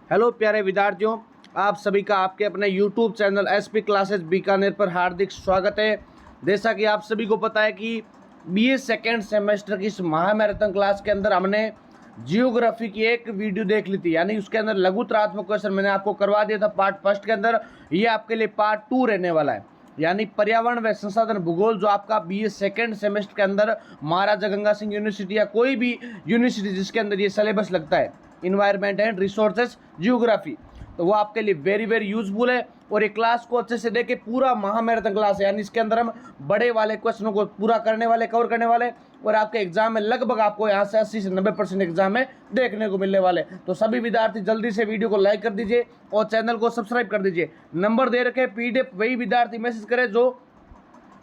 Hello प्यारे विद्यार्थियों, आप सभी का आपके अपने YouTube channel SP classes Bikaner पर हार्दिक स्वागत है। जैसा कि आप सभी को पता है कि बीए सेकेंड सेमेस्टर की इस महामैराथन क्लास के अंदर हमने जियोग्राफी की एक वीडियो देख ली थी, यानी उसके अंदर लघुतरात्मक क्वेश्चन मैंने आपको करवा दिया था पार्ट फर्स्ट के अंदर। ये आपके लिए पार्ट 2 रहने वाला है, यानी पर्यावरण व संसाधन भूगोल, जो आपका बीए सेकेंड सेमेस्टर के अंदर महाराजा गंगा सिंह यूनिवर्सिटी या कोई भी यूनिवर्सिटी जिसके अंदर ये सिलेबस लगता है, इन्वायरमेंट एंड रिसोर्सेज जियोग्राफी, तो वो आपके लिए वेरी वेरी यूजफुल है। और ये क्लास को अच्छे से देखे, पूरा महामैराथन क्लास है, यानी इसके अंदर हम बड़े वाले क्वेश्चनों को पूरा करने वाले, कवर करने वाले, और आपके एग्जाम में लगभग आपको यहाँ से 80 से 90% एग्जाम में देखने को मिलने वाले। तो सभी विद्यार्थी जल्दी से वीडियो को लाइक कर दीजिए और चैनल को सब्सक्राइब कर दीजिए। नंबर दे रखे पीडीएफ वही विद्यार्थी मैसेज करे जो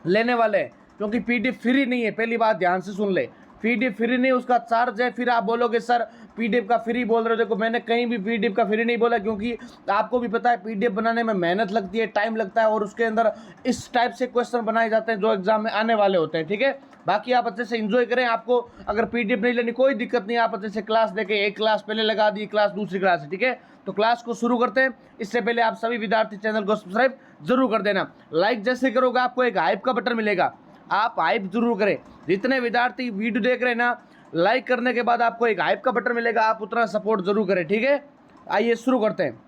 लेने वाले हैं, क्योंकि पीडीएफ फ्री नहीं है, पहली बात ध्यान से सुन ले। पीडीएफ फ्री नहीं, उसका चार्ज है। फिर आप बोलोगे सर पीडीएफ का फ्री बोल रहे हो, देखो मैंने कहीं भी पीडीएफ का फ्री नहीं बोला, क्योंकि आपको भी पता है पीडीएफ बनाने में मेहनत लगती है, टाइम लगता है, और उसके अंदर इस टाइप से क्वेश्चन बनाए जाते हैं जो एग्जाम में आने वाले होते हैं। ठीक है, बाकी आप अच्छे से एंजॉय करें। आपको अगर पीडीएफ नहीं लेनी कोई दिक्कत नहीं, आप अच्छे से क्लास देखें। एक क्लास पहले लगा दी, क्लास दूसरी क्लास है। ठीक है, तो क्लास को शुरू करते हैं। इससे पहले आप सभी विद्यार्थी चैनल को सब्सक्राइब जरूर कर देना। लाइक जैसे करोगे आपको एक हाइप का बटन मिलेगा, आप हाइप जरूर करें। जितने विद्यार्थी वीडियो देख रहे हैं ना, लाइक करने के बाद आपको एक हाइप का बटन मिलेगा, आप उतना सपोर्ट जरूर करें। ठीक है, आइए शुरू करते हैं।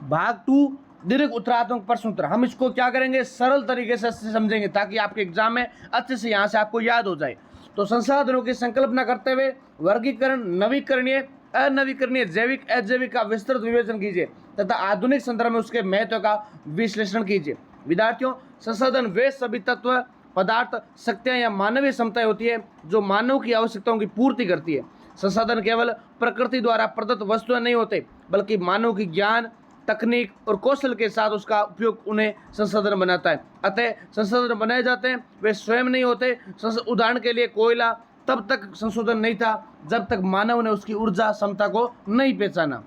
भाग 2 दीर्घ उत्तरात्मक प्रश्न उत्तर। हम इसको क्या करेंगे, सरल तरीके से समझेंगे, ताकि आपके एग्जाम में अच्छे से यहाँ से आपको याद हो जाए। तो संसाधनों की संकल्पना करते हुए वर्गीकरण, नवीकरणीय, अनवीकरणीय, जैविक, अजैविक का विस्तृत विवेचन कीजिए तथा आधुनिक संदर्भ में उसके महत्व का विश्लेषण कीजिए। विद्यार्थियों, संसाधन वे सभी तत्व, पदार्थ, शक्तियां या मानवीय क्षमताएं होती है जो मानव की आवश्यकताओं की पूर्ति करती है। संसाधन केवल प्रकृति द्वारा प्रदत्त वस्तुएं नहीं होते, बल्कि मानव की ज्ञान, तकनीक और कौशल के साथ उसका उपयोग उन्हें संसाधन बनाता है। अतः संसाधन बनाए जाते हैं, वे स्वयं नहीं होते। उदाहरण के लिए कोयला तब तक संशोधन नहीं था जब तक मानव ने उसकी ऊर्जा क्षमता को नहीं पहचाना।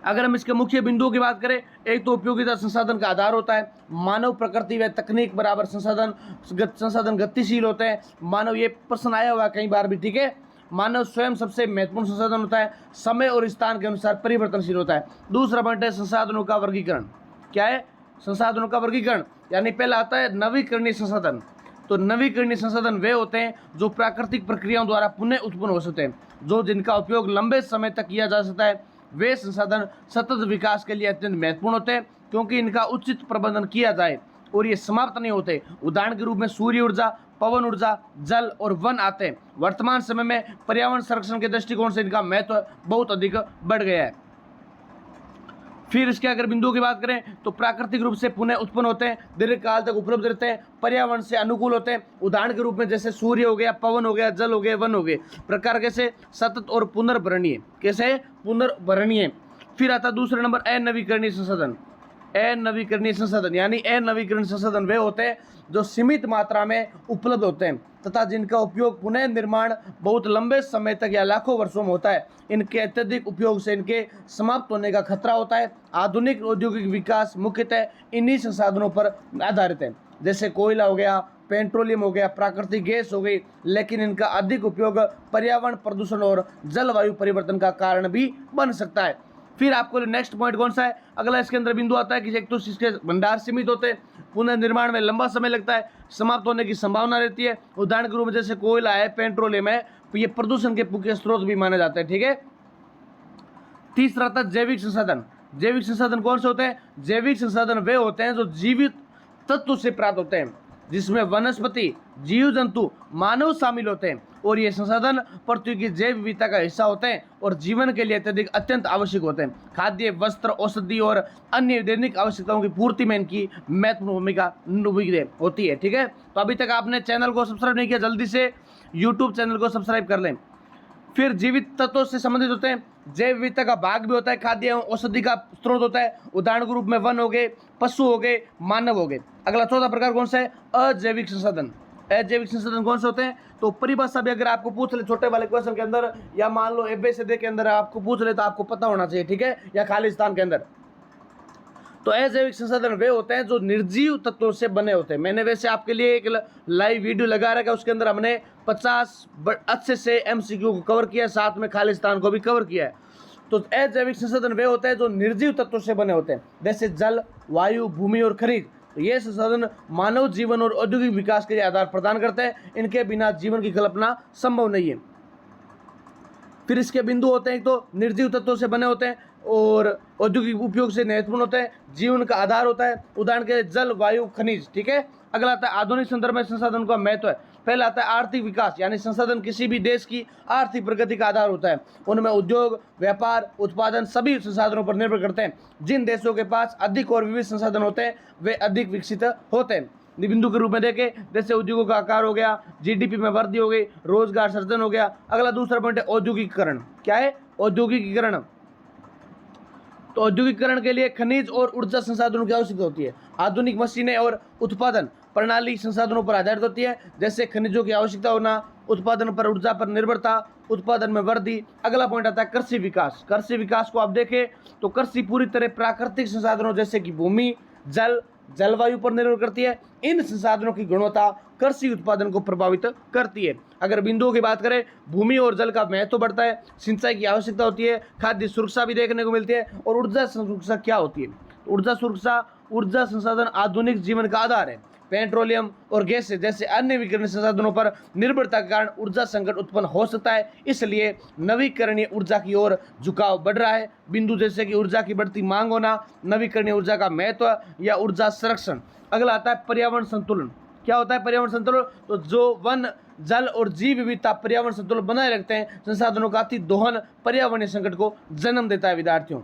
अगर हम इसके मुख्य बिंदुओं की बात करें, एक तो उपयोगिता संसाधन का आधार होता है। मानव, प्रकृति व तकनीक बराबर संसाधन गतिशील होते हैं। मानव, ये प्रश्न आया हुआ कई बार भी। ठीक है, मानव स्वयं सबसे महत्वपूर्ण संसाधन होता है, समय और स्थान के अनुसार परिवर्तनशील होता है। दूसरा पॉइंट है संसाधनों का वर्गीकरण। क्या है? संसाधनों का वर्गीकरण, यानी पहला आता है नवीकरणीय संसाधन। तो नवीकरणीय संसाधन वे होते हैं जो प्राकृतिक प्रक्रियाओं द्वारा पुनः उत्पन्न हो सकते हैं, जो जिनका उपयोग लंबे समय तक किया जा सकता है। वे संसाधन सतत विकास के लिए अत्यंत महत्वपूर्ण होते हैं, क्योंकि इनका उचित प्रबंधन किया जाए और ये समाप्त नहीं होते। उदाहरण के रूप में सूर्य ऊर्जा, पवन ऊर्जा, जल और वन आते हैं। वर्तमान समय में पर्यावरण संरक्षण के दृष्टिकोण से इनका महत्व बहुत अधिक बढ़ गया है। फिर इसके अगर बिंदुओं की बात करें, तो प्राकृतिक रूप से पुनः उत्पन्न होते हैं, दीर्घकाल तक उपलब्ध रहते हैं, पर्यावरण से अनुकूल होते हैं। उदाहरण के रूप में जैसे सूर्य हो गया, पवन हो गया, जल हो गया, वन हो गए। प्रकार कैसे? सतत और पुनर्भरणीय। कैसे? पुनर्भरणीय। फिर आता दूसरा नंबर अनवीकरणीय संसाधन। अनवीकरणीय संसाधन यानी अनवीकरणीय संसाधन वे होते हैं जो सीमित मात्रा में उपलब्ध होते हैं तथा जिनका उपयोग पुनः निर्माण बहुत लंबे समय तक या लाखों वर्षों में होता है। इनके अत्यधिक उपयोग से इनके समाप्त होने का खतरा होता है। आधुनिक औद्योगिक विकास मुख्यतः इन्हीं संसाधनों पर आधारित है, जैसे कोयला हो गया, पेट्रोलियम हो गया, प्राकृतिक गैस हो गई, लेकिन इनका अधिक उपयोग पर्यावरण प्रदूषण और जलवायु परिवर्तन का कारण भी बन सकता है। फिर आपको नेक्स्ट पॉइंट कौन सा है? अगला इसके अंदर बिंदु आता है कि एक तो इसके भंडार सीमित होते हैं, पुनर्निर्माण में लंबा समय लगता है, समाप्त होने की संभावना रहती है। उदाहरण के रूप में जैसे कोयला है, पेट्रोलियम है, तो ये प्रदूषण के मुख्य स्रोत भी माने जाते हैं। ठीक है, तीसरा था जैविक संसाधन। जैविक संसाधन कौन से होते हैं? जैविक संसाधन वे होते हैं जो जीवित तत्व से प्राप्त होते हैं, जिसमें वनस्पति, जीव जंतु, मानव शामिल होते हैं, और ये संसाधन पृथ्वी की जैव विविधता का हिस्सा होते हैं और जीवन के लिए अत्यंत आवश्यक होते हैं। खाद्य, वस्त्र, औषधि और अन्य दैनिक आवश्यकताओं की पूर्ति में इनकी महत्वपूर्ण भूमिका होती है। ठीक है, तो अभी तक आपने चैनल को सब्सक्राइब नहीं किया, जल्दी से यूट्यूब चैनल को सब्सक्राइब कर लें। फिर जीवित तत्वों से संबंधित होते हैं, जैव विविधता का भाग भी होता है, खाद्य एवं औषधि का स्रोत होता है। उदाहरण के रूप में वन हो गए, पशु हो गए, मानव हो गए। अगला चौथा प्रकार कौन सा है? अजैविक संसाधन। अजैविक संसाधन कौन से होते हैं? तो परिभाषा भी अगर आपको पूछ ले छोटे वाले क्वेश्चन के अंदर, या मान लो एबीसीडी के अंदर आपको पूछ ले, तो आपको पता होना चाहिए। ठीक है, या खालिस्तान के अंदर। तो अजैविक संसाधन वे होते हैं जो निर्जीव तत्वों से बने होते हैं। मैंने वैसे आपके लिए एक लाइव वीडियो लगा रखा है, उसके अंदर हमने 50 अच्छे से MCQ को कवर किया है, साथ में खालिस्तान को भी कवर किया है। तो अजैविक संसाधन वे होते हैं जो निर्जीव तत्वों से बने होते हैं, जैसे जल, वायु, भूमि और खनिज। तो ये संसाधन मानव जीवन और औद्योगिक विकास के लिए आधार प्रदान करते हैं। इनके बिना जीवन की कल्पना संभव नहीं है। फिर इसके बिंदु होते हैं, तो निर्जीव तत्वों से बने होते हैं और औद्योगिक उपयोग से महत्वपूर्ण होते हैं, जीवन का आधार होता है। उदाहरण के लिए जल, वायु, खनिज। ठीक है। अगला आता है आधुनिक संदर्भ में संसाधन का महत्व है। पहला आता है आर्थिक विकास, यानी संसाधन किसी भी देश की आर्थिक प्रगति का आधार होता है। उनमें उद्योग, व्यापार, उत्पादन सभी संसाधनों पर निर्भर करते हैं। जिन देशों के पास अधिक और विविध संसाधन होते हैं वे अधिक विकसित होते हैं। बिंदु के रूप में देखें, जैसे उद्योगों का आकार हो गया, GDP में वृद्धि हो गई, रोजगार सृजन हो गया। अगला दूसरा पॉइंट है औद्योगिकीकरण। क्या है? औद्योगिकीकरण। तो औद्योगिकीकरण के लिए खनिज और ऊर्जा संसाधनों की आवश्यकता होती है। आधुनिक मशीनें और उत्पादन प्रणाली संसाधनों पर आधारित होती है, जैसे खनिजों की आवश्यकता होना, उत्पादन पर ऊर्जा पर निर्भरता, उत्पादन में वृद्धि। अगला पॉइंट आता है कृषि विकास। कृषि विकास को आप देखें तो कृषि पूरी तरह प्राकृतिक संसाधनों जैसे कि भूमि, जल, जलवायु पर निर्भर करती है। इन संसाधनों की गुणवत्ता कृषि उत्पादन को प्रभावित करती है। अगर बिंदुओं की बात करें, भूमि और जल का महत्व बढ़ता है, सिंचाई की आवश्यकता होती है, खाद्य सुरक्षा भी देखने को मिलती है। और ऊर्जा सुरक्षा क्या होती है? ऊर्जा सुरक्षा, ऊर्जा संसाधन आधुनिक जीवन का आधार है। पेट्रोलियम और गैस जैसे अन्य नवीकरणीय संसाधनों पर निर्भरता के कारण ऊर्जा संकट उत्पन्न हो सकता है। इसलिए नवीकरणीय ऊर्जा की ओर झुकाव बढ़ रहा है। बिंदु जैसे कि ऊर्जा की बढ़ती मांग होना, नवीकरणीय ऊर्जा का महत्व या ऊर्जा संरक्षण। अगला आता है पर्यावरण संतुलन। क्या होता है पर्यावरण संतुलन? तो जो वन, जल और जीव विविधता पर्यावरण संतुलन बनाए रखते हैं। संसाधनों का अति दोहन पर्यावरणीय संकट को जन्म देता है। विद्यार्थियों,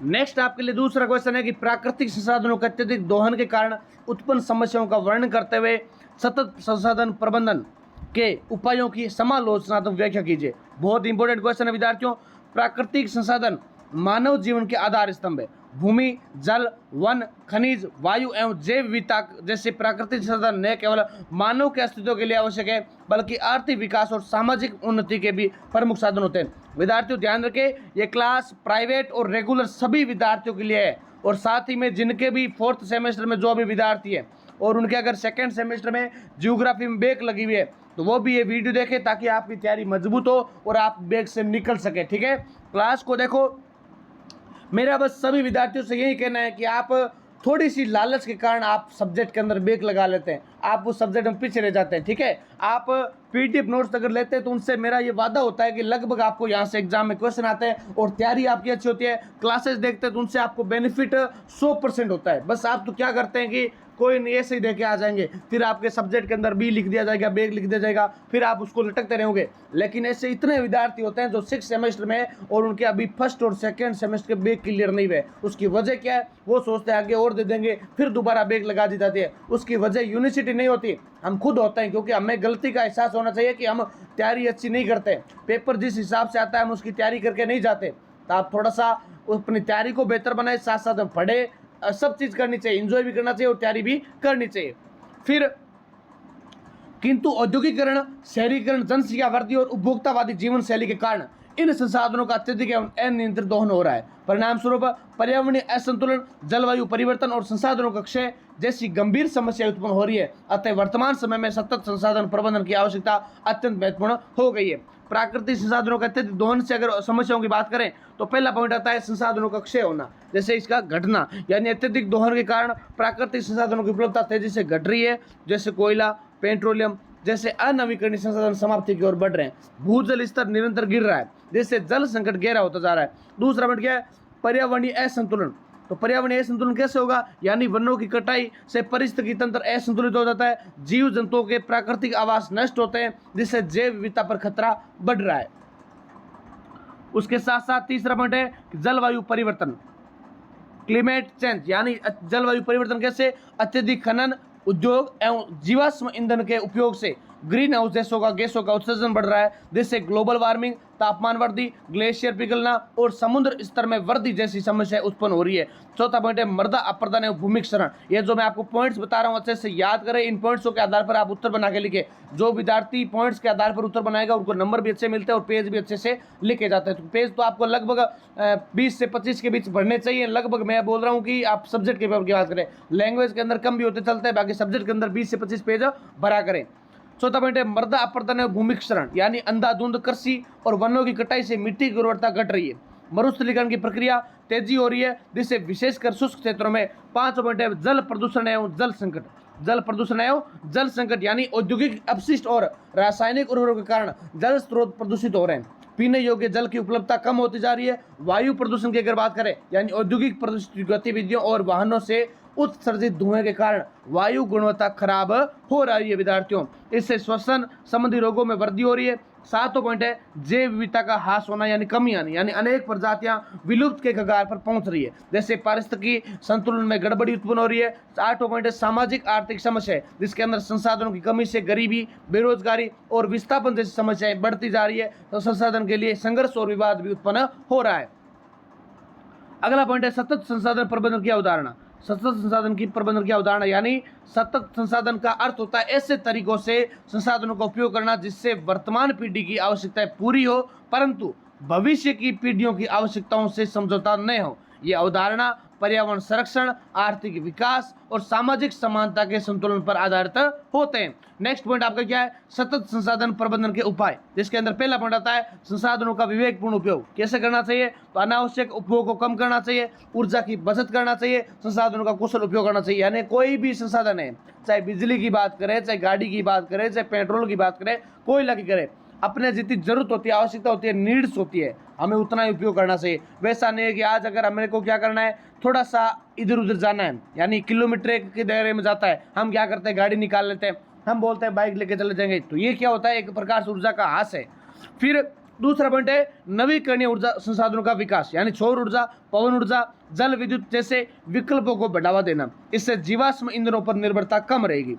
नेक्स्ट आपके लिए दूसरा क्वेश्चन है कि प्राकृतिक संसाधनों के अत्यधिक दोहन के कारण उत्पन्न समस्याओं का वर्णन करते हुए सतत संसाधन प्रबंधन के उपायों की समालोचनात्मक व्याख्या कीजिए। बहुत इंपॉर्टेंट क्वेश्चन है विद्यार्थियों। प्राकृतिक संसाधन मानव जीवन के आधार स्तंभ है। भूमि, जल, वन, खनिज, वायु एवं जैव विविधता जैसे प्राकृतिक संसाधन न केवल मानव के अस्तित्व के लिए आवश्यक है बल्कि आर्थिक विकास और सामाजिक उन्नति के भी प्रमुख साधन होते हैं। विद्यार्थियों ध्यान रखें, ये क्लास प्राइवेट और रेगुलर सभी विद्यार्थियों के लिए है, और साथ ही में जिनके भी 4th सेमेस्टर में जो भी विद्यार्थी है और उनके अगर 2nd सेमेस्टर में ज्योग्राफी में बैक लगी हुई है तो वो भी ये वीडियो देखें ताकि आपकी तैयारी मजबूत हो और आप बैक से निकल सके। ठीक है, क्लास को देखो। मेरा बस सभी विद्यार्थियों से यही कहना है कि आप थोड़ी सी लालच के कारण आप सब्जेक्ट के अंदर ब्रेक लगा लेते हैं, आप उस सब्जेक्ट में पीछे रह जाते हैं। ठीक है, आप PDF नोट्स अगर लेते हैं तो उनसे मेरा ये वादा होता है कि लगभग आपको यहाँ से एग्जाम में क्वेश्चन आते हैं और तैयारी आपकी अच्छी होती है। क्लासेस देखते हैं तो उनसे आपको बेनिफिट 100% होता है। बस आप तो क्या करते हैं कि कोई नहीं ऐसे ही दे के आ जाएंगे, फिर आपके सब्जेक्ट के अंदर B लिख दिया जाएगा, बैग लिख दिया जाएगा, फिर आप उसको लटकते रहोगे। लेकिन ऐसे इतने विद्यार्थी होते हैं जो 6th सेमेस्टर में और उनके अभी 1st और 2nd सेमेस्टर के बैग क्लियर नहीं हुए। उसकी वजह क्या है? वो सोचते हैं आगे और दे देंगे, फिर दोबारा बैग लगा दी जाती है। उसकी वजह यूनिवर्सिटी नहीं होती, हम खुद होते हैं, क्योंकि हमें गलती का एहसास होना चाहिए कि हम तैयारी अच्छी नहीं करते। पेपर जिस हिसाब से आता है हम उसकी तैयारी करके नहीं जाते। तो आप थोड़ा सा अपनी तैयारी को बेहतर बनाए, साथ साथ हम पढ़े, सब चीज़ करनी चाहिए, एंजॉय भी करना चाहिए और तैयारी भी करनी चाहिए। फिर किंतु औद्योगिकरण, शहरीकरण, जनसंख्या वृद्धि और उपभोक्तावादी जीवन शैली के कारण इन संसाधनों का अत्यधिक एवं अनियंत्रित दोहन हो रहा है। परिणाम स्वरूप पर्यावरणीय असंतुलन, जलवायु परिवर्तन और संसाधनों का क्षय जैसी गंभीर समस्या उत्पन्न हो रही है। अतः वर्तमान समय में सतत संसाधन प्रबंधन की आवश्यकता अत्यंत महत्वपूर्ण हो गई है। प्राकृतिक संसाधनों के अत्यधिक दोहन से अगर समस्याओं की बात करें तो पहला पॉइंट आता है संसाधनों का क्षय होना, जैसे इसका घटना, यानी अत्यधिक दोहन के कारण प्राकृतिक संसाधनों की उपलब्धता तेजी से घट रही है, जैसे कोयला, पेट्रोलियम जैसे अनवीकरणीय संसाधन समाप्ति की ओर बढ़ रहे हैं। भूजल स्तर निरंतर गिर रहा है, जिससे जल संकट गहरा होता जा रहा है। दूसरा पॉइंट क्या है? पर्यावरणीय असंतुलन। तो पर्यावरणीय असंतुलन कैसे होगा? यानी वनों की कटाई से पारिस्थितिकी तंत्र असंतुलित हो जाता है, जीव जंतुओं के प्राकृतिक आवास नष्ट होते हैं, जिससे जैव विविधता पर खतरा बढ़ रहा है। उसके साथ साथ तीसरा पॉइंट है जलवायु परिवर्तन, क्लाइमेट चेंज, यानी जलवायु परिवर्तन कैसे? अत्यधिक खनन, उद्योग एवं जीवाश्म ईंधन के उपयोग से ग्रीन हाउस गैसों का उत्सर्जन बढ़ रहा है, जिससे ग्लोबल वार्मिंग, तापमान वृद्धि, ग्लेशियर पिघलना और समुद्र स्तर में वृद्धि जैसी समस्या उत्पन्न हो रही है। चौथा पॉइंट है मृदा अपरदन एवं भूमि क्षरण। ये जो मैं आपको पॉइंट्स बता रहा हूँ अच्छे से याद करें, इन पॉइंट्सों के आधार पर आप उत्तर बना के लिखे। जो विद्यार्थी पॉइंट्स के आधार पर उत्तर बनाएगा उनको नंबर भी अच्छे मिलते हैं और पेज भी अच्छे से लिखे जाते हैं। तो पेज तो आपको लगभग 20 से 25 के बीच बढ़ने चाहिए। लगभग मैं बोल रहा हूँ कि आप सब्जेक्ट के पेपर की बात करें, लैंग्वेज के अंदर कम भी होते चलते हैं, बाकी सब्जेक्ट के अंदर 20 से 25 पेज भरा करें। चौथा पॉइंट है मृदा अपरदन एवं भूमि क्षरण, यानी अंधाधुंध कृषि और वनों की कटाई से मिट्टी की उर्वरता घट रही है। मरुस्थलीकरण की प्रक्रिया तेजी हो रही है, जिससे विशेषकर शुष्क क्षेत्रों में। 5 पॉइंट है जल प्रदूषण एवं जल संकट। जल प्रदूषण एवं जल संकट यानी औद्योगिक अपशिष्ट और रासायनिक उर्वरकों के कारण जल स्रोत प्रदूषित हो रहे हैं। पीने योग्य जल की उपलब्धता कम होती जा रही है। वायु प्रदूषण की अगर बात करें, यानी औद्योगिक प्रदूषित गतिविधियों और वाहनों से उत्सर्जित धुएं के कारण वायु गुणवत्ता खराब हो रही है विद्यार्थियों। इससे श्वसन संबंधी रोगों में वृद्धि हो रही है। 7वां पॉइंट है जैव विविधता का ह्रास होना, यानी कमी आनी, यानी अनेक प्रजातियां विलुप्त के कगार पर पहुंच रही है, जैसे पारिस्थितिकी संतुलन में गड़बड़ी उत्पन्न हो रही है। 8वां पॉइंट है सामाजिक आर्थिक समस्या, जिसके अंदर संसाधनों की कमी से गरीबी, बेरोजगारी और विस्थापन जैसी समस्याएं बढ़ती जा रही है। तो संसाधन के लिए संघर्ष और विवाद भी उत्पन्न हो रहा है। अगला पॉइंट है सतत संसाधन प्रबंधन की अवधारणा। सतत संसाधन की प्रबंधन की अवधारणा यानी सतत संसाधन का अर्थ होता है ऐसे तरीकों से संसाधनों का उपयोग करना जिससे वर्तमान पीढ़ी की आवश्यकताएं पूरी हो, परंतु भविष्य की पीढ़ियों की आवश्यकताओं से समझौता न हो। ये अवधारणा पर्यावरण संरक्षण, आर्थिक विकास और सामाजिक समानता के संतुलन पर आधारित होते हैं। नेक्स्ट पॉइंट आपका क्या है? सतत संसाधन प्रबंधन के उपाय, जिसके अंदर पहला पॉइंट आता है संसाधनों का विवेकपूर्ण उपयोग। कैसे करना चाहिए? तो अनावश्यक उपयोग को कम करना चाहिए, ऊर्जा की बचत करना चाहिए, संसाधनों का कुशल उपयोग करना चाहिए। यानी कोई भी संसाधन है, चाहे बिजली की बात करें, चाहे गाड़ी की बात करें, चाहे पेट्रोल की बात करें, कोयला की करें, अपने जितनी जरूरत होती है, आवश्यकता होती है, नीड्स होती है, हमें उतना ही उपयोग करना चाहिए। वैसा नहीं है कि आज अगर हमें को क्या करना है, थोड़ा सा इधर उधर जाना है, यानी किलोमीटर के दायरे में जाता है, हम क्या करते हैं, गाड़ी निकाल लेते हैं, हम बोलते हैं बाइक लेके चले जाएंगे। तो ये क्या होता है? एक प्रकार से ऊर्जा का ह्रास है। फिर दूसरा पॉइंट है नवीकरणीय ऊर्जा संसाधनों का विकास, यानी सौर ऊर्जा, पवन ऊर्जा, जल विद्युत जैसे विकल्पों को बढ़ावा देना। इससे जीवाश्म ईंधनों पर निर्भरता कम रहेगी।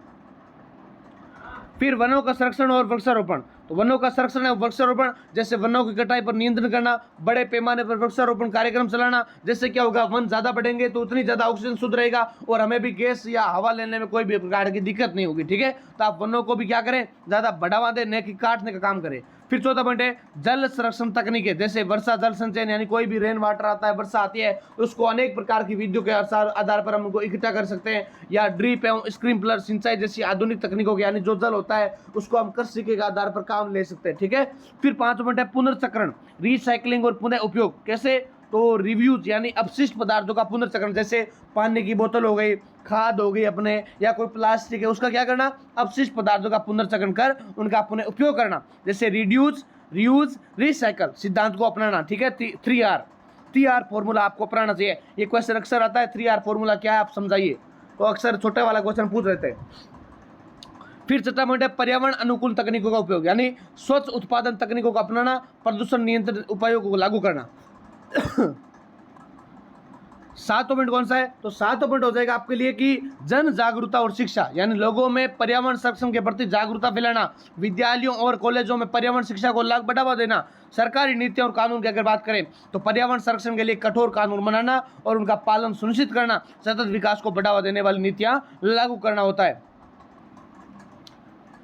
फिर वनों का संरक्षण और वृक्षारोपण। तो वनों का संरक्षण और वृक्षारोपण, जैसे वनों की कटाई पर नियंत्रण करना, बड़े पैमाने पर वृक्षारोपण कार्यक्रम चलाना। जैसे क्या होगा, वन ज्यादा बढ़ेंगे तो उतनी ज्यादा ऑक्सीजन शुद्ध रहेगा और हमें भी गैस या हवा लेने में कोई भी प्रकार की दिक्कत नहीं होगी। ठीक है, तो आप वनों को भी क्या करें, ज्यादा बढ़ावा दें, न कि काटने का काम करें। फिर चौथा पॉइंट है जल संरक्षण तकनीकें, जैसे वर्षा जल संचयन, यानी कोई भी रेन वाटर आता है, वर्षा आती है, उसको अनेक प्रकार की विधियों के आधार पर हम उनको इकट्ठा कर सकते हैं, या ड्रिप एवं स्प्रिंकलर सिंचाई जैसी आधुनिक तकनीकों की, यानी जो जल होता है उसको हम कृषि के आधार पर काम ले सकते हैं। ठीक है, फिर 5 पॉइंट है पुनर्चक्रण, रिसाइकलिंग और पुनः उपयोग। कैसे? तो रिव्यूज, यानी अपशिष्ट पदार्थों का पुनर्चक्रण, जैसे पानी की बोतल हो गई, खाद हो गई अपने, या कोई प्लास्टिक है, उसका क्या करना, अपशिष्ट पदार्थों का पुनर्चक्रण कर उनका पुनः उपयोग करना। जैसे रिड्यूस, रीयूज, रिसाइकल सिद्धांत को अपनाना। ठीक है, 3R फॉर्मूला आपको अपनाना चाहिए। ये क्वेश्चन अक्सर आता है, 3R फॉर्मूला क्या है आप समझाइए, तो अक्सर छोटे वाला क्वेश्चन पूछ रहे थे। फिर चौथा पॉइंट है पर्यावरण अनुकूल तकनीकों का उपयोग, यानी स्वच्छ उत्पादन तकनीकों को अपनाना, प्रदूषण नियंत्रण उपायों को लागू करना। 7वां पॉइंट कौन सा है? तो 7वां पॉइंट हो जाएगा आपके लिए कि जन जागरूकता और शिक्षा, यानी लोगों में पर्यावरण संरक्षण के प्रति जागरूकता फैलाना, विद्यालयों और कॉलेजों में पर्यावरण शिक्षा को बढ़ावा देना। सरकारी नीतियों और कानून की अगर बात करें तो पर्यावरण संरक्षण के लिए कठोर कानून बनाना और उनका पालन सुनिश्चित करना, सतत विकास को बढ़ावा देने वाली नीतियां लागू करना होता है।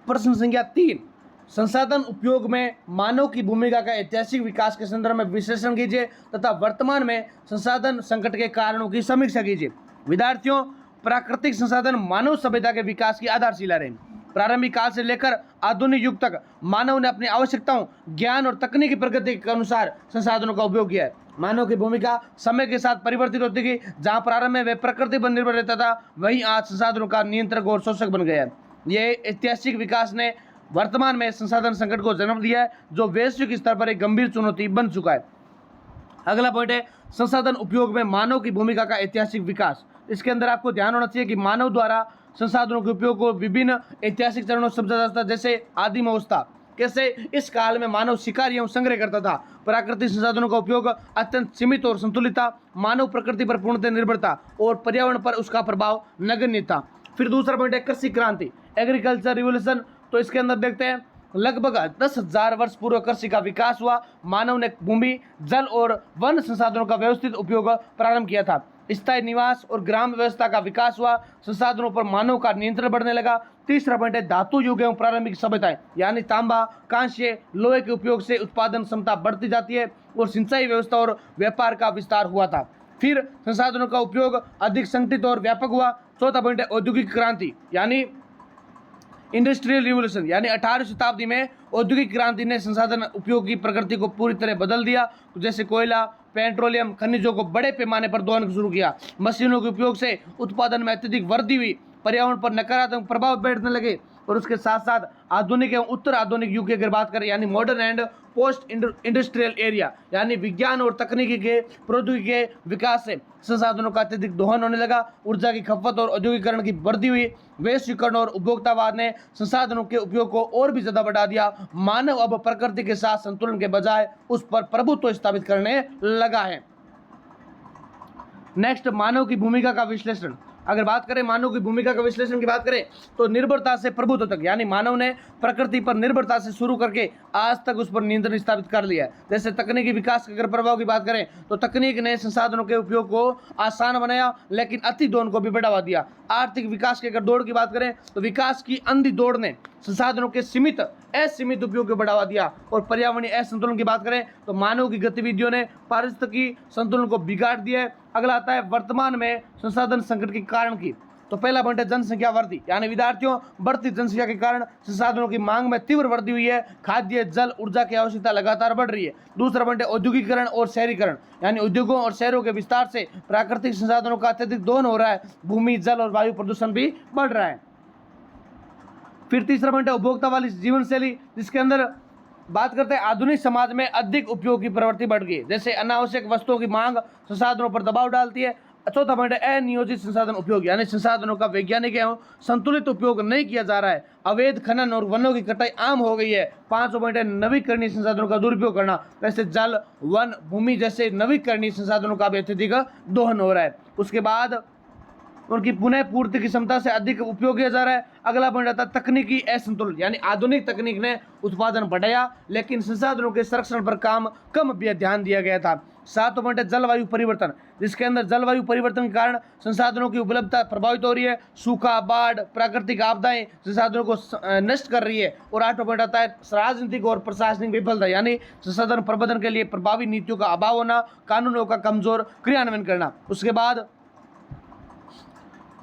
प्रश्न संख्या 3, संसाधन उपयोग में मानव की भूमिका का ऐतिहासिक विकास के संदर्भ में विश्लेषण कीजिए तथा वर्तमान में संसाधन संकट के कारणों की समीक्षा कीजिए। विद्यार्थियों, प्राकृतिक संसाधन मानव सभ्यता के विकास की आधारशिला रहे। प्रारंभिक काल से लेकर आधुनिक युग तक मानव ने अपनी आवश्यकताओं, ज्ञान और तकनीकी प्रगति के अनुसार संसाधनों का उपयोग किया है। मानव की भूमिका समय के साथ परिवर्तित होती गई। जहाँ प्रारंभ में वे प्रकृति पर निर्भर रहता था, वहीं आज संसाधनों का नियंत्रक और शोषक बन गया है। ये ऐतिहासिक विकास ने वर्तमान में संसाधन संकट को जन्म दिया है, जो वैश्विक स्तर पर एक गंभीर चुनौती बन चुका है। अगला पॉइंट है संसाधन उपयोग में मानव की भूमिका का ऐतिहासिक विकास। इसके अंदर आपको ध्यान होना चाहिए कि मानव द्वारा संसाधनों के उपयोग को विभिन्न ऐतिहासिक चरणों से समझा जाता है। जैसे आदिम अवस्था, कैसे इस काल में मानव शिकार एवं संग्रह करता था। प्राकृतिक संसाधनों का उपयोग अत्यंत सीमित और संतुलित था। मानव प्रकृति पर पूर्णतः निर्भर था और पर्यावरण पर उसका प्रभाव नगण्य था। फिर दूसरा पॉइंट है कृषि क्रांति, एग्रीकल्चर रिवोल्यूशन। तो इसके अंदर देखते हैं लगभग 10,000 वर्ष पूर्व कृषि का विकास हुआ। मानव ने भूमि, जल और वन संसाधनों का व्यवस्थित उपयोग प्रारंभ किया था। स्थायी निवास और ग्राम व्यवस्था का विकास हुआ। संसाधनों पर मानव का नियंत्रण बढ़ने लगा। तीसरा पॉइंट है धातु युग एवं प्रारंभिक सभ्यताएं, यानी तांबा, कांस्य, लोहे के उपयोग से उत्पादन क्षमता बढ़ती जाती है और सिंचाई व्यवस्था और व्यापार का विस्तार हुआ था। फिर संसाधनों का उपयोग अधिक संगठित और व्यापक हुआ। चौथा पॉइंट है औद्योगिक क्रांति, यानी इंडस्ट्रियल रिवोल्यूशन यानी 18वीं शताब्दी में औद्योगिक क्रांति ने संसाधन उपयोग की प्रकृति को पूरी तरह बदल दिया। जैसे कोयला, पेट्रोलियम, खनिजों को बड़े पैमाने पर दोहन शुरू किया। मशीनों के उपयोग से उत्पादन में अत्यधिक वृद्धि हुई। पर्यावरण पर नकारात्मक प्रभाव बैठने लगे। और उसके साथ साथ आधुनिक एवं उत्तर आधुनिक युग की अगर बात करें यानी modern and post industrial area यानी विज्ञान और तकनीकी के प्रौद्योगिकी के विकास से संसाधनों का अत्यधिक दोहन होने लगा। ऊर्जा की खपत और औद्योगिकरण की वृद्धि हुई। वैश्वीकरण और उपभोक्तावाद ने संसाधनों के उपयोग को और भी ज्यादा बढ़ा दिया। मानव अब प्रकृति के साथ संतुलन के बजाय उस पर प्रभुत्व स्थापित करने लगा है। नेक्स्ट, मानव की भूमिका का विश्लेषण। अगर बात करें मानव की भूमिका का विश्लेषण की बात करें तो निर्भरता से प्रभुत्व तक यानी मानव ने प्रकृति पर निर्भरता से शुरू करके आज तक उस पर नियंत्रण स्थापित कर लिया है। जैसे तकनीकी विकास के अगर प्रभाव की बात करें तो तकनीक ने संसाधनों के उपयोग को आसान बनाया लेकिन अति दोहन को भी बढ़ावा दिया। आर्थिक विकास की अगर दौड़ की बात करें तो विकास की अंधी दौड़ ने संसाधनों के असीमित उपयोग को बढ़ावा दिया। और पर्यावरणीय असंतुलन की बात करें तो मानव की गतिविधियों ने पारिस्थितिकी संतुलन को बिगाड़ दिया है। अगला आता है वर्तमान में संसाधन संकट के कारण की। तो पहला पॉइंट है जनसंख्या वृद्धि यानी विद्यार्थियों बढ़ती जनसंख्या के कारण संसाधनों की मांग में तीव्र वृद्धि हुई है। खाद्य, जल, ऊर्जा की आवश्यकता लगातार बढ़ रही है। दूसरा पॉइंट है औद्योगिकरण और शहरीकरण यानी उद्योगों और शहरों के विस्तार से प्राकृतिक संसाधनों का अत्यधिक दोहन हो रहा है। भूमि, जल और वायु प्रदूषण भी बढ़ रहा है। फिर तीसरा पॉइंट है उपभोक्ता वाली जीवन शैली, जिसके अंदर बात करते हैं आधुनिक समाज में अधिक उपयोग की प्रवृत्ति बढ़ गई है। जैसे अनावश्यक वस्तुओं की मांग संसाधनों पर दबाव डालती है। चौथा पॉइंट है अनियोजित संसाधन उपयोग यानी संसाधनों का वैज्ञानिक एवं संतुलित उपयोग नहीं किया जा रहा है। अवैध खनन और वनों की कटाई आम हो गई है। पांचवा पॉइंट है नवीकरणीय संसाधनों का दुरुपयोग करना। जैसे जल, वन, भूमि जैसे नवीकरणीय संसाधनों का भी अत्यधिक दोहन हो रहा है। उसके बाद उनकी पुनः पूर्ति की क्षमता से अधिक उपयोग किया जा रहा है। अगला पॉइंट आता है तकनीकी असंतुलन यानी आधुनिक तकनीक ने उत्पादन बढ़ाया लेकिन संसाधनों के संरक्षण पर कम भी ध्यान दिया गया था। सातवां पॉइंट है जलवायु परिवर्तन, जिसके अंदर जलवायु परिवर्तन के कारण संसाधनों की उपलब्धता प्रभावित हो रही है। सूखा, बाढ़, प्राकृतिक आपदाएं संसाधनों को नष्ट कर रही है। और आठवां पॉइंट आता है राजनीतिक और प्रशासनिक विफलता यानी संसाधन प्रबंधन के लिए प्रभावी नीतियों का अभाव होना, कानूनों का कमजोर क्रियान्वयन करना। उसके बाद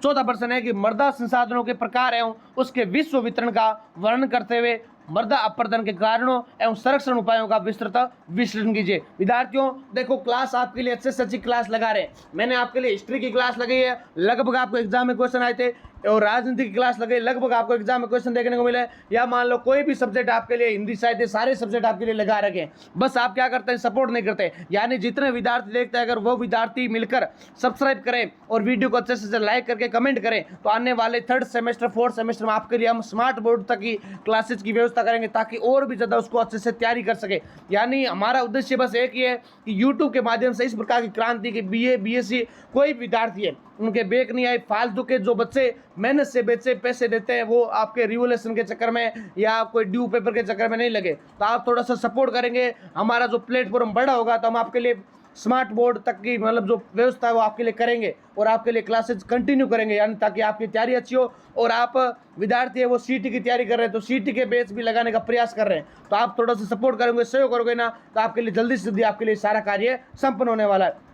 चौथा प्रश्न है कि मृदा संसाधनों के प्रकार एवं उसके विश्व वितरण का वर्णन करते हुए मृदा अपरदन के कारणों एवं संरक्षण उपायों का विस्तृत विश्लेषण कीजिए। विद्यार्थियों देखो क्लास आपके लिए अच्छे से अच्छी क्लास लगा रहे हैं। मैंने आपके लिए हिस्ट्री की क्लास लगाई है, लगभग आपको एग्जाम में क्वेश्चन आए थे। और राजनीति की क्लास लगाई, लगभग आपको एग्जाम में क्वेश्चन देखने को मिले। या मान लो कोई भी सब्जेक्ट आपके लिए, हिंदी, साहित्य, सारे सब्जेक्ट आपके लिए लगा रखे हैं। बस आप क्या करते हैं, सपोर्ट नहीं करते। यानी जितने विद्यार्थी देखते हैं अगर वो विद्यार्थी मिलकर सब्सक्राइब करें और वीडियो को अच्छे से लाइक करके कमेंट करें तो आने वाले 3rd सेमेस्टर 4th सेमेस्टर में आपके लिए हम स्मार्ट बोर्ड तक की क्लासेज की व्यवस्था करेंगे ताकि और भी ज़्यादा उसको अच्छे से तैयारी कर सके। यानी हमारा उद्देश्य बस एक ही है कि यूट्यूब के माध्यम से इस प्रकार की क्रांति के BA BSc कोई विद्यार्थी है उनके बेक नहीं आए। फालतू के जो बच्चे मेहनत से पैसे देते हैं वो आपके रिवोल्यूशन के चक्कर में या कोई ड्यू पेपर के चक्कर में नहीं लगे। तो आप थोड़ा सा सपोर्ट करेंगे, हमारा जो प्लेटफॉर्म बड़ा होगा तो हम आपके लिए स्मार्ट बोर्ड तक की मतलब जो व्यवस्था है वो आपके लिए करेंगे और आपके लिए क्लासेज कंटिन्यू करेंगे। यानी ताकि आपकी तैयारी अच्छी हो। और आप विद्यार्थी है वो CT की तैयारी कर रहे हैं तो CT के बेस भी लगाने का प्रयास कर रहे हैं। तो आप थोड़ा सा सपोर्ट करेंगे, सहयोग करोगे ना तो आपके लिए जल्दी से जल्दी आपके लिए सारा कार्य संपन्न होने वाला है।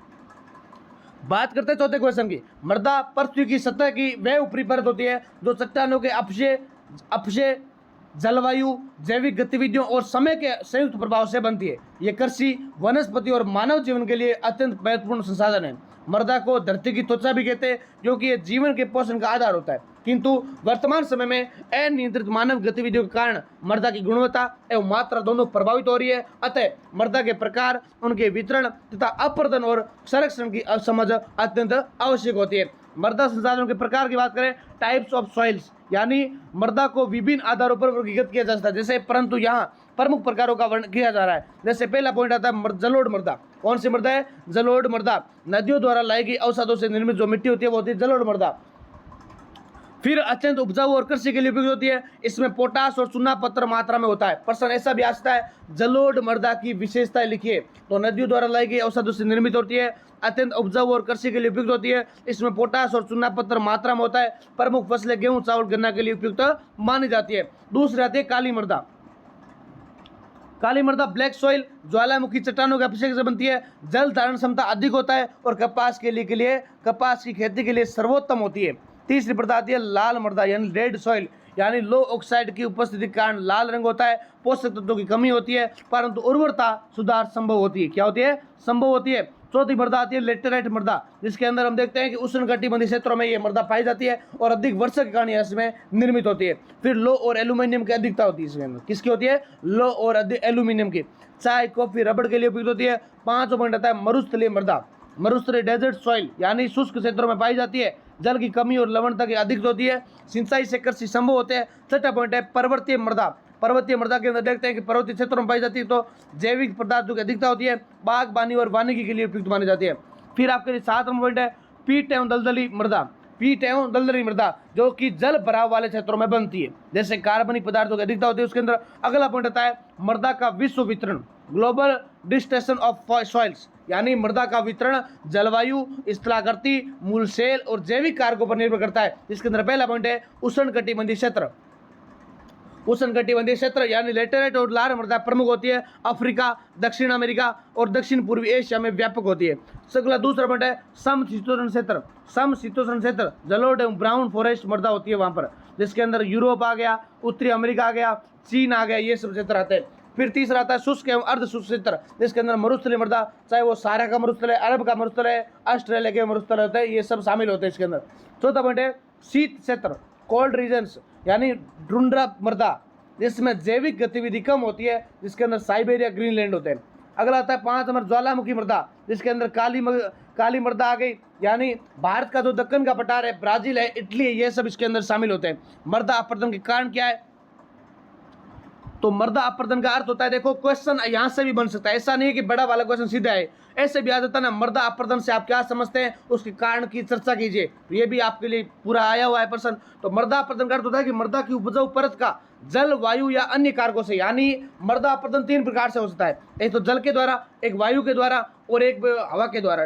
बात करते हैं चौथे क्वेश्चन की। मृदा पृथ्वी की सतह की वह ऊपरी परत होती है जो चट्टानों के अपक्षय, जलवायु, जैविक गतिविधियों और समय के संयुक्त प्रभाव से बनती है। ये कृषि, वनस्पति और मानव जीवन के लिए अत्यंत महत्वपूर्ण संसाधन है। मृदा को धरती की त्वचा भी कहते हैं क्योंकि ये जीवन के पोषण का आधार होता है। किंतु वर्तमान समय में अनियंत्रित मानव गतिविधियों के कारण मृदा की गुणवत्ता एवं मात्रा दोनों प्रभावित हो रही है। अतः मृदा के प्रकार, उनके वितरण तथा अपरदन और संरक्षण की समझ अत्यंत आवश्यक होती है। मृदा संसाधनों के प्रकार की बात करें, टाइप्स ऑफ सॉइल्स यानी मृदा को विभिन्न आधारों पर वर्गीकृत किया जा सकता है। जैसे परंतु यहाँ प्रमुख प्रकारों का वर्णन किया जा रहा है। जैसे पहला पॉइंट आता है जलोढ़ मृदा। कौन सी मृदा है? जलोढ़ मृदा। नदियों द्वारा लाई गई अवसादों से निर्मित जो मिट्टी होती है वो होती है जलोढ़ मृदा। फिर अत्यंत उपजाऊ और कृषि के लिए उपयुक्त होती है। इसमें पोटास और चूना पत्थर मात्रा में होता है। प्रश्न ऐसा भी आ सकता है, जलोढ़ मृदा की विशेषताएं लिखिए। तो नदियों द्वारा लाई गई अवसादों से निर्मित होती है, अत्यंत उपजाऊ और कृषि के लिए उपयुक्त होती है। इसमें पोटास और चूना पत्थर मात्रा में होता है। प्रमुख फसलें गेहूं, चावल, गन्ना के लिए उपयुक्त मानी जाती है। दूसरी आती है काली मृदा। काली मृदा ब्लैक सॉइल ज्वालामुखी चट्टानों के अपक्षय से बनती है। जल धारण क्षमता अधिक होता है और कपास की खेती के लिए सर्वोत्तम होती है। तीसरी प्रजाति है लाल मृदा यानी रेड सॉइल। यानी लो ऑक्साइड की उपस्थिति के कारण लाल रंग होता है, पोषक तत्वों की कमी होती है, परंतु उर्वरता सुधार संभव होती है। क्या होती है? संभव होती है। चौथी मृदा आती है लेटेराइट मृदा, जिसके अंदर हम देखते हैं कि उष्णकटिबंधीय क्षेत्रों में ये मृदा पाई जाती है और अधिक वर्षा के कारण इसमें निर्मित होती है। फिर लो और एल्यूमिनियम की अधिकता होती है इसके अंदर। किसकी होती है? लो और एल्यूमिनियम की। चाय, कॉफी, रबड़ के लिए उपयुक्त होती है। 5 पॉइंट आता है मरुस्थलीय मृदा, मरुस्थलीय डेजर्ट सॉइल यानी शुष्क क्षेत्रों में पाई जाती है, जल की कमी और लवणता की अधिक होती है, सिंचाई से कृषि संभव होते हैं। छठा पॉइंट है पर्वतीय मृदा। पर्वतीय मृदा के अंदर देखते हैं कि पर्वतीय क्षेत्रों में पाई जाती है तो जैविक पदार्थों की अधिकता होती है, बागबानी और वानिकी के लिए उपयुक्त मानी जाती है। फिर आपके लिए 7वां पॉइंट है पीट एवं दलदली मृदा। पीट एवं दलदली मृदा जो कि जल भराव वाले क्षेत्रों में बनती है, जैसे कार्बनिक पदार्थों की अधिकता होती है उसके अंदर। अगला पॉइंट आता है मृदा का विश्व वितरण, ग्लोबल डिस्ट्रीब्यूशन ऑफ सॉइल्स, यानी मृदा का वितरण जलवायु, स्थलाकृति, मूल सेल और जैविक कारकों पर निर्भर करता है। इसके अंदर पहला पॉइंट है उष्णकटिबंधीय क्षेत्र। उष्णकटिबंधीय क्षेत्र यानी लेटेराइट और लाल मृदा प्रमुख होती है, अफ्रीका, दक्षिण अमेरिका और दक्षिण पूर्वी एशिया में व्यापक होती है। अगला दूसरा पॉइंट है समशीतोष्ण क्षेत्र। समशीतोष्ण क्षेत्र जलोढ़ एवं ब्राउन फॉरेस्ट मृदा होती है वहां पर, जिसके अंदर यूरोप आ गया, उत्तरी अमेरिका आ गया, चीन आ गया, ये सब क्षेत्र आते हैं। फिर तीसरा आता है शुष्क एवं अर्ध शुष्क क्षेत्र, जिसके अंदर मरुस्थलीय मृदा, चाहे वो सारा का मरुस्थल है, अरब का मरुस्थल है, ऑस्ट्रेलिया के मरुस्थल होते हैं, ये सब शामिल होते हैं इसके अंदर। चौथा पॉइंट है शीत क्षेत्र, कोल्ड रीजन्स यानी टुंड्रा मृदा, जिसमें जैविक गतिविधि कम होती है, जिसके अंदर साइबेरिया, ग्रीनलैंड होते हैं। अगला आता है 5 नंबर ज्वालामुखी मृदा, जिसके अंदर काली मृदा आ गई, यानी भारत का जो दक्कन का पठार है, ब्राजील है, इटली है, ये सब इसके अंदर शामिल होते हैं। मृदा अपरदन के कारण क्या है? तो मृदा अपरदन का अर्थ होता है, देखो क्वेश्चन यहाँ से भी बन सकता है, ऐसा नहीं है कि बड़ा वाला क्वेश्चन सीधा है, ऐसे भी आ जाता है ना। मृदा अपरदन से आप क्या समझते हैं, उसके कारण की चर्चा कीजिए, ये भी आपके लिए पूरा आया हुआ है प्रश्न। तो मृदा अपरदन का अर्थ होता है कि मृदा की उपजाऊ परत का जल, वायु या अन्य कारकों से, यानी मृदा अपरदन 3 प्रकार से हो सकता है, एक तो जल के द्वारा, एक वायु के द्वारा और एक हवा के द्वारा,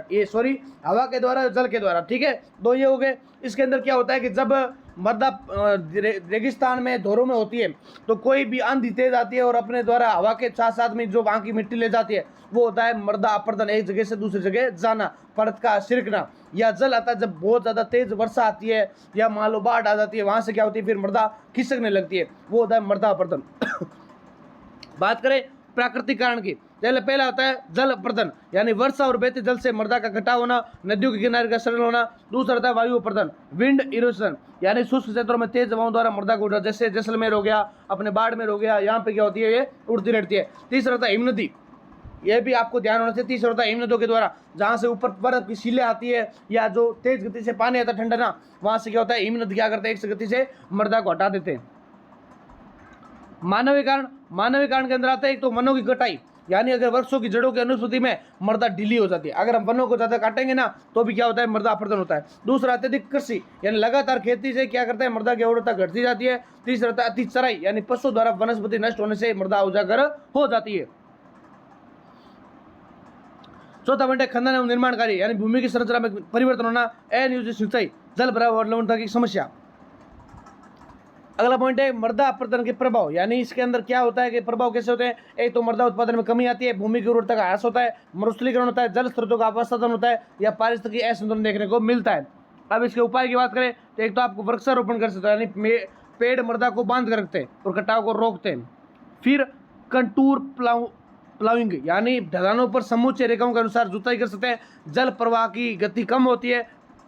हवा के द्वारा, जल के द्वारा, ठीक है, 2 ये हो गए। इसके अंदर क्या होता है कि जब मृदा रेगिस्तान में, धोरों में होती है तो कोई भी आंधी तेज आती है और अपने द्वारा हवा के साथ साथ में जो वहाँ की मिट्टी ले जाती है, वो होता है मृदा अपरदन, एक जगह से दूसरी जगह जाना, परत का सिरकना। या जल आता है जब बहुत ज़्यादा तेज वर्षा आती है या मान लो बाढ़ आ जाती है, वहाँ से क्या होती है फिर मृदा खिसकने लगती है, वो होता है मृदा अपरदन। बात करें प्राकृतिक कारण की, पहला होता है जल अपरदन, यानी वर्षा और बहते जल से मृदा का घटाव होना, नदियों के किनारे का सरल होना। दूसरा होता है वायु अपरदन, विंड इरोशन, यानी शुष्क क्षेत्रों में तेज हवाओं द्वारा मृदा को उठा, जैसे जैसलमेर हो गया, अपने बाड़मेर हो गया, यहाँ पे क्या होती है, ये उड़ती रहती है। तीसरा होता है हिमनदी, ये भी आपको ध्यान होना चाहिए। तीसरा होता है हिमनदियों के द्वारा, जहाँ से ऊपर बर्फ की सीलें आती है या जो तेज गति से पानी आता है ठंडा ना, वहाँ से क्या होता है, हिमनदी क्या करते हैं, एक गति से मृदा को हटा देते हैं। मानवीय कारण के अंदर आता है एक तो वनों की कटाई, यानी अगर वृक्षों की जड़ों की अनुपस्थिति में मृदा ढीली हो जाती है, अगर हम वनों को ज़्यादा काटेंगे ना तो भी क्या होता है, मृदा अपरदन होता है। दूसरा अत्यधिक कृषि, यानी लगातार खेती से क्या करता है, मृदा की उर्वरता घटती जाती है। तीसरा होता है अति चराई, यानी पशु द्वारा वनस्पति नष्ट होने से मृदा उजागर हो जाती है। चौथा पॉइंट है खनन एवं निर्माण कार्य, यानी भूमि की संरचना में परिवर्तन होना, अनियोजित सिंचाई, जल भराव और लवणता की समस्या। अगला पॉइंट है मृदा अपरदन के प्रभाव, यानी इसके अंदर क्या होता है कि प्रभाव कैसे होते हैं। एक तो मृदा उत्पादन में कमी आती है, भूमि की उर्वरता का ह्रास होता है, मरुस्थलीकरण होता है, जल स्रोतों का अपसाधन होता है या पारिस्थितिकी असंतुलन देखने को मिलता है। अब इसके उपाय की बात करें तो एक तो आपको वृक्षारोपण कर सकते हैं, यानी पेड़ मृदा को बांध कर रखते हैं और कटाव को रोकते हैं। फिर कंटूर प्लाउइंग, यानी ढलानों पर समूचे रेखाओं के अनुसार जुताई कर सकते हैं, जल प्रवाह की गति कम होती है।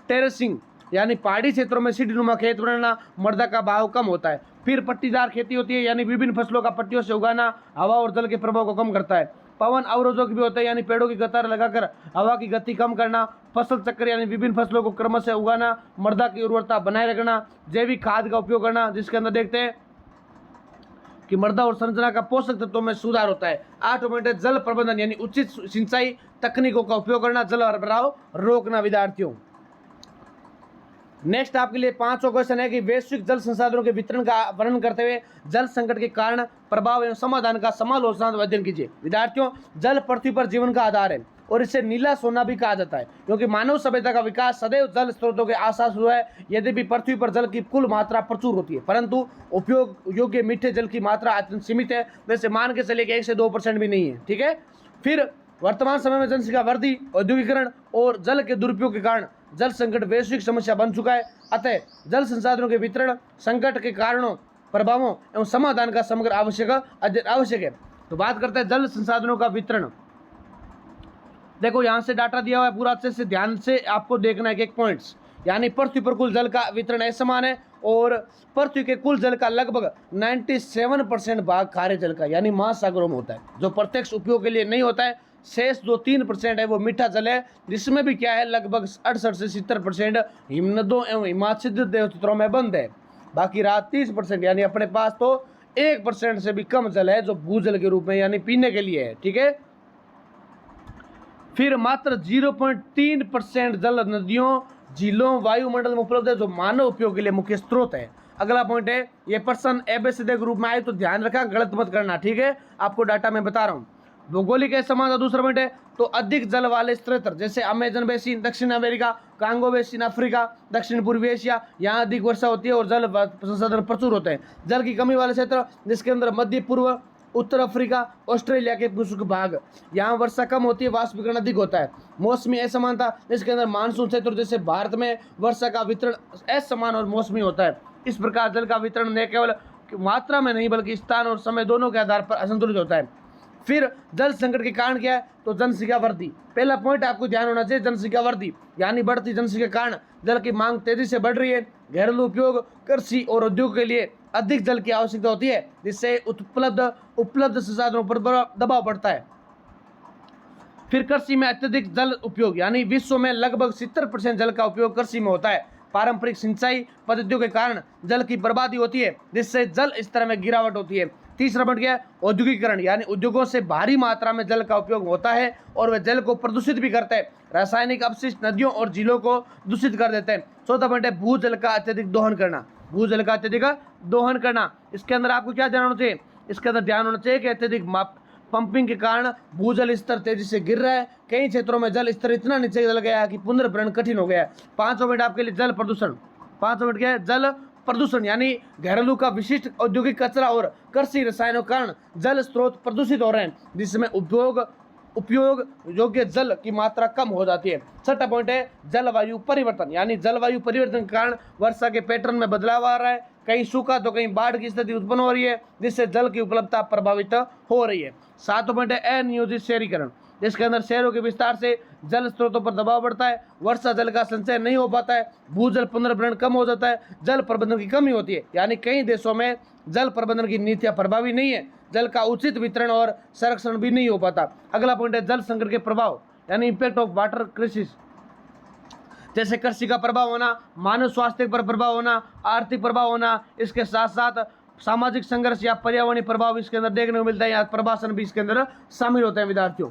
टेरेसिंग, यानी पहाड़ी क्षेत्रों में सीढ़ीनुमा खेत बनाना, मृदा का बहाव कम होता है। फिर पट्टीदार खेती होती है, यानी विभिन्न फसलों का पट्टियों से उगाना हवा और जल के प्रभाव को कम करता है। पवन अवरोधक भी होता है, यानी पेड़ों की कतार लगाकर हवा की गति कम करना। फसल चक्र, यानी विभिन्न फसलों को क्रम से उगाना, मृदा की उर्वरता बनाए रखना। जैविक खाद का उपयोग करना, जिसके अंदर देखते हैं कि मृदा और संरचना का पोषक तत्वों में सुधार होता है। 8 पॉइंट है जल प्रबंधन, यानी उचित सिंचाई तकनीकों का उपयोग करना, जल भराव रोकना। विद्यार्थियों नेक्स्ट आपके लिए 5वां क्वेश्चन है कि वैश्विक जल संसाधनों के वितरण का वर्णन करते हुए जल संकट के कारण, प्रभाव एवं समाधान का समालोचनात्मक अध्ययन कीजिए। विद्यार्थियों जल पृथ्वी पर जीवन का आधार है और इसे नीला सोना भी कहा जाता है, क्योंकि मानव सभ्यता का विकास सदैव जल स्रोतों के आसपास हुआ है। यद्यपि पृथ्वी पर जल की कुल मात्रा प्रचुर होती है, परंतु उपयोग योग्य मीठे जल की मात्रा अत्यंत सीमित है। वैसे मान के चले कि 1 से 2% भी नहीं है, ठीक है। फिर वर्तमान समय में जनसंख्या वृद्धि, औद्योगिकरण और जल के दुरुपयोग के कारण जल संकट वैश्विक समस्या बन चुका है। अतः जल संसाधनों के वितरण संकट के कारणों प्रभावों एवं समाधान का समग्र आवश्यक है। तो बात करते हैं जल संसाधनों का वितरण। देखो यहाँ से डाटा दिया हुआ है पूरा, अच्छे से ध्यान से आपको देखना है एक पॉइंट्स। यानी पृथ्वी पर कुल जल का वितरण असमान है और पृथ्वी के कुल जल का लगभग 97% भाग खारे जल का यानी महासागरों में होता है, जो प्रत्यक्ष उपयोग के लिए नहीं होता है। शेष जो 3% है वो मीठा जल है, जिसमें भी क्या है लगभग 68 से 70% हिमनदों एवं हिमाच्छादित क्षेत्रों में बंद है। बाकी रहा 30% यानी अपने पास तो 1% से भी कम जल है जो भूजल के रूप में यानी पीने के लिए है। ठीक है, फिर मात्र 0.3% जल नदियों, झीलों, वायुमंडल में उपलब्ध है, जो मानव उपयोग के लिए मुख्य स्रोत है। अगला पॉइंट है, ये प्रश्न एबीसीडी के रूप में आए तो ध्यान रखा, गलत मत करना। ठीक है, आपको डाटा मैं बता रहा हूँ। भौगोलिक असमानता दूसरा पॉइंट है, तो अधिक जल वाले क्षेत्र जैसे अमेजन बेसिन दक्षिण अमेरिका, कांगो बेसिन अफ्रीका, दक्षिण पूर्वी एशिया, यहाँ अधिक वर्षा होती है और जल संसाधन प्रचुर होते हैं। जल की कमी वाले क्षेत्र जिसके अंदर मध्य पूर्व, उत्तर अफ्रीका, ऑस्ट्रेलिया के कुछ भाग, यहाँ वर्षा कम होती है, वाष्पीकरण अधिक होता है। मौसमी असमानता जिसके अंदर मानसून क्षेत्र जैसे भारत में वर्षा का वितरण असमान और मौसमी होता है। इस प्रकार जल का वितरण न केवल मात्रा में नहीं बल्कि स्थान और समय दोनों के आधार पर असंतुलित होता है। फिर जल संकट के कारण क्या है, तो जनसंख्या वृद्धि। पहला पॉइंट आपको ध्यान होना चाहिए, जनसंख्या वृद्धि यानी बढ़ती जनसंख्या के कारण जल की मांग तेजी से बढ़ रही है। घरेलू उपयोग, कृषि और उद्योग के लिए अधिक जल की आवश्यकता होती है, जिससे उपलब्ध संसाधनों पर दबाव पड़ता है। फिर कृषि में अत्यधिक जल उपयोग यानी विश्व में लगभग 70% जल का उपयोग कृषि में होता है। पारंपरिक सिंचाई पद्धतियों के कारण जल की बर्बादी होती है, जिससे जल स्तर में गिरावट होती है। तीसरा पॉइंट क्या है, औद्योगिकरण यानी उद्योगों से भारी मात्रा में जल का उपयोग होता है और वे जल को प्रदूषित भी करते हैं। रासायनिक अपशिष्ट नदियों और झीलों को दूषित कर देते हैं। चौथा पॉइंट है, भूजल का अत्यधिक दोहन करना। भूजल का अत्यधिक दोहन करना, इसके अंदर आपको क्या ध्यान होना चाहिए, इसके अंदर ध्यान होना चाहिए कि अत्यधिक पंपिंग के कारण भूजल स्तर तेजी से गिर रहा है। कई क्षेत्रों में जल स्तर इतना नीचे चल गया है कि पुनर्भरण कठिन हो गया है। 5वां पॉइंट आपके लिए जल प्रदूषण। 5वां पॉइंट क्या है, जल प्रदूषण यानी घरेलू का विशिष्ट औद्योगिक कचरा और कृषि रसायनों के कारण जल स्रोत प्रदूषित हो रहे हैं, जिसमें उपयोग योग्य जल की मात्रा कम हो जाती है। छठा पॉइंट है, जलवायु परिवर्तन यानी जलवायु परिवर्तन के कारण वर्षा के पैटर्न में बदलाव आ रहा है। कहीं सूखा तो कहीं बाढ़ की स्थिति उत्पन्न हो रही है, जिससे जल की उपलब्धता प्रभावित हो रही है। 7वां पॉइंट है, अनियोजित शहरीकरण, जिसके अंदर शहरों के विस्तार से जल स्रोतों पर दबाव बढ़ता है, वर्षा जल का संचय नहीं हो पाता है, भूजल पुनर्भरण कम हो जाता है, जल प्रबंधन की कमी होती है। यानी कई देशों में जल प्रबंधन की नीतियां प्रभावी नहीं है, जल का उचित वितरण और संरक्षण भी नहीं हो पाता। अगला पॉइंट है, जल संकट के प्रभाव यानी इम्पैक्ट ऑफ वाटर क्राइसिस, जैसे कृषि का प्रभाव होना, मानव स्वास्थ्य पर प्रभाव होना, आर्थिक प्रभाव होना, इसके साथ साथ सामाजिक संघर्ष या पर्यावरणीय प्रभाव इसके अंदर देखने को मिलता है, या प्रभाषण भी इसके अंदर शामिल होते हैं विद्यार्थियों।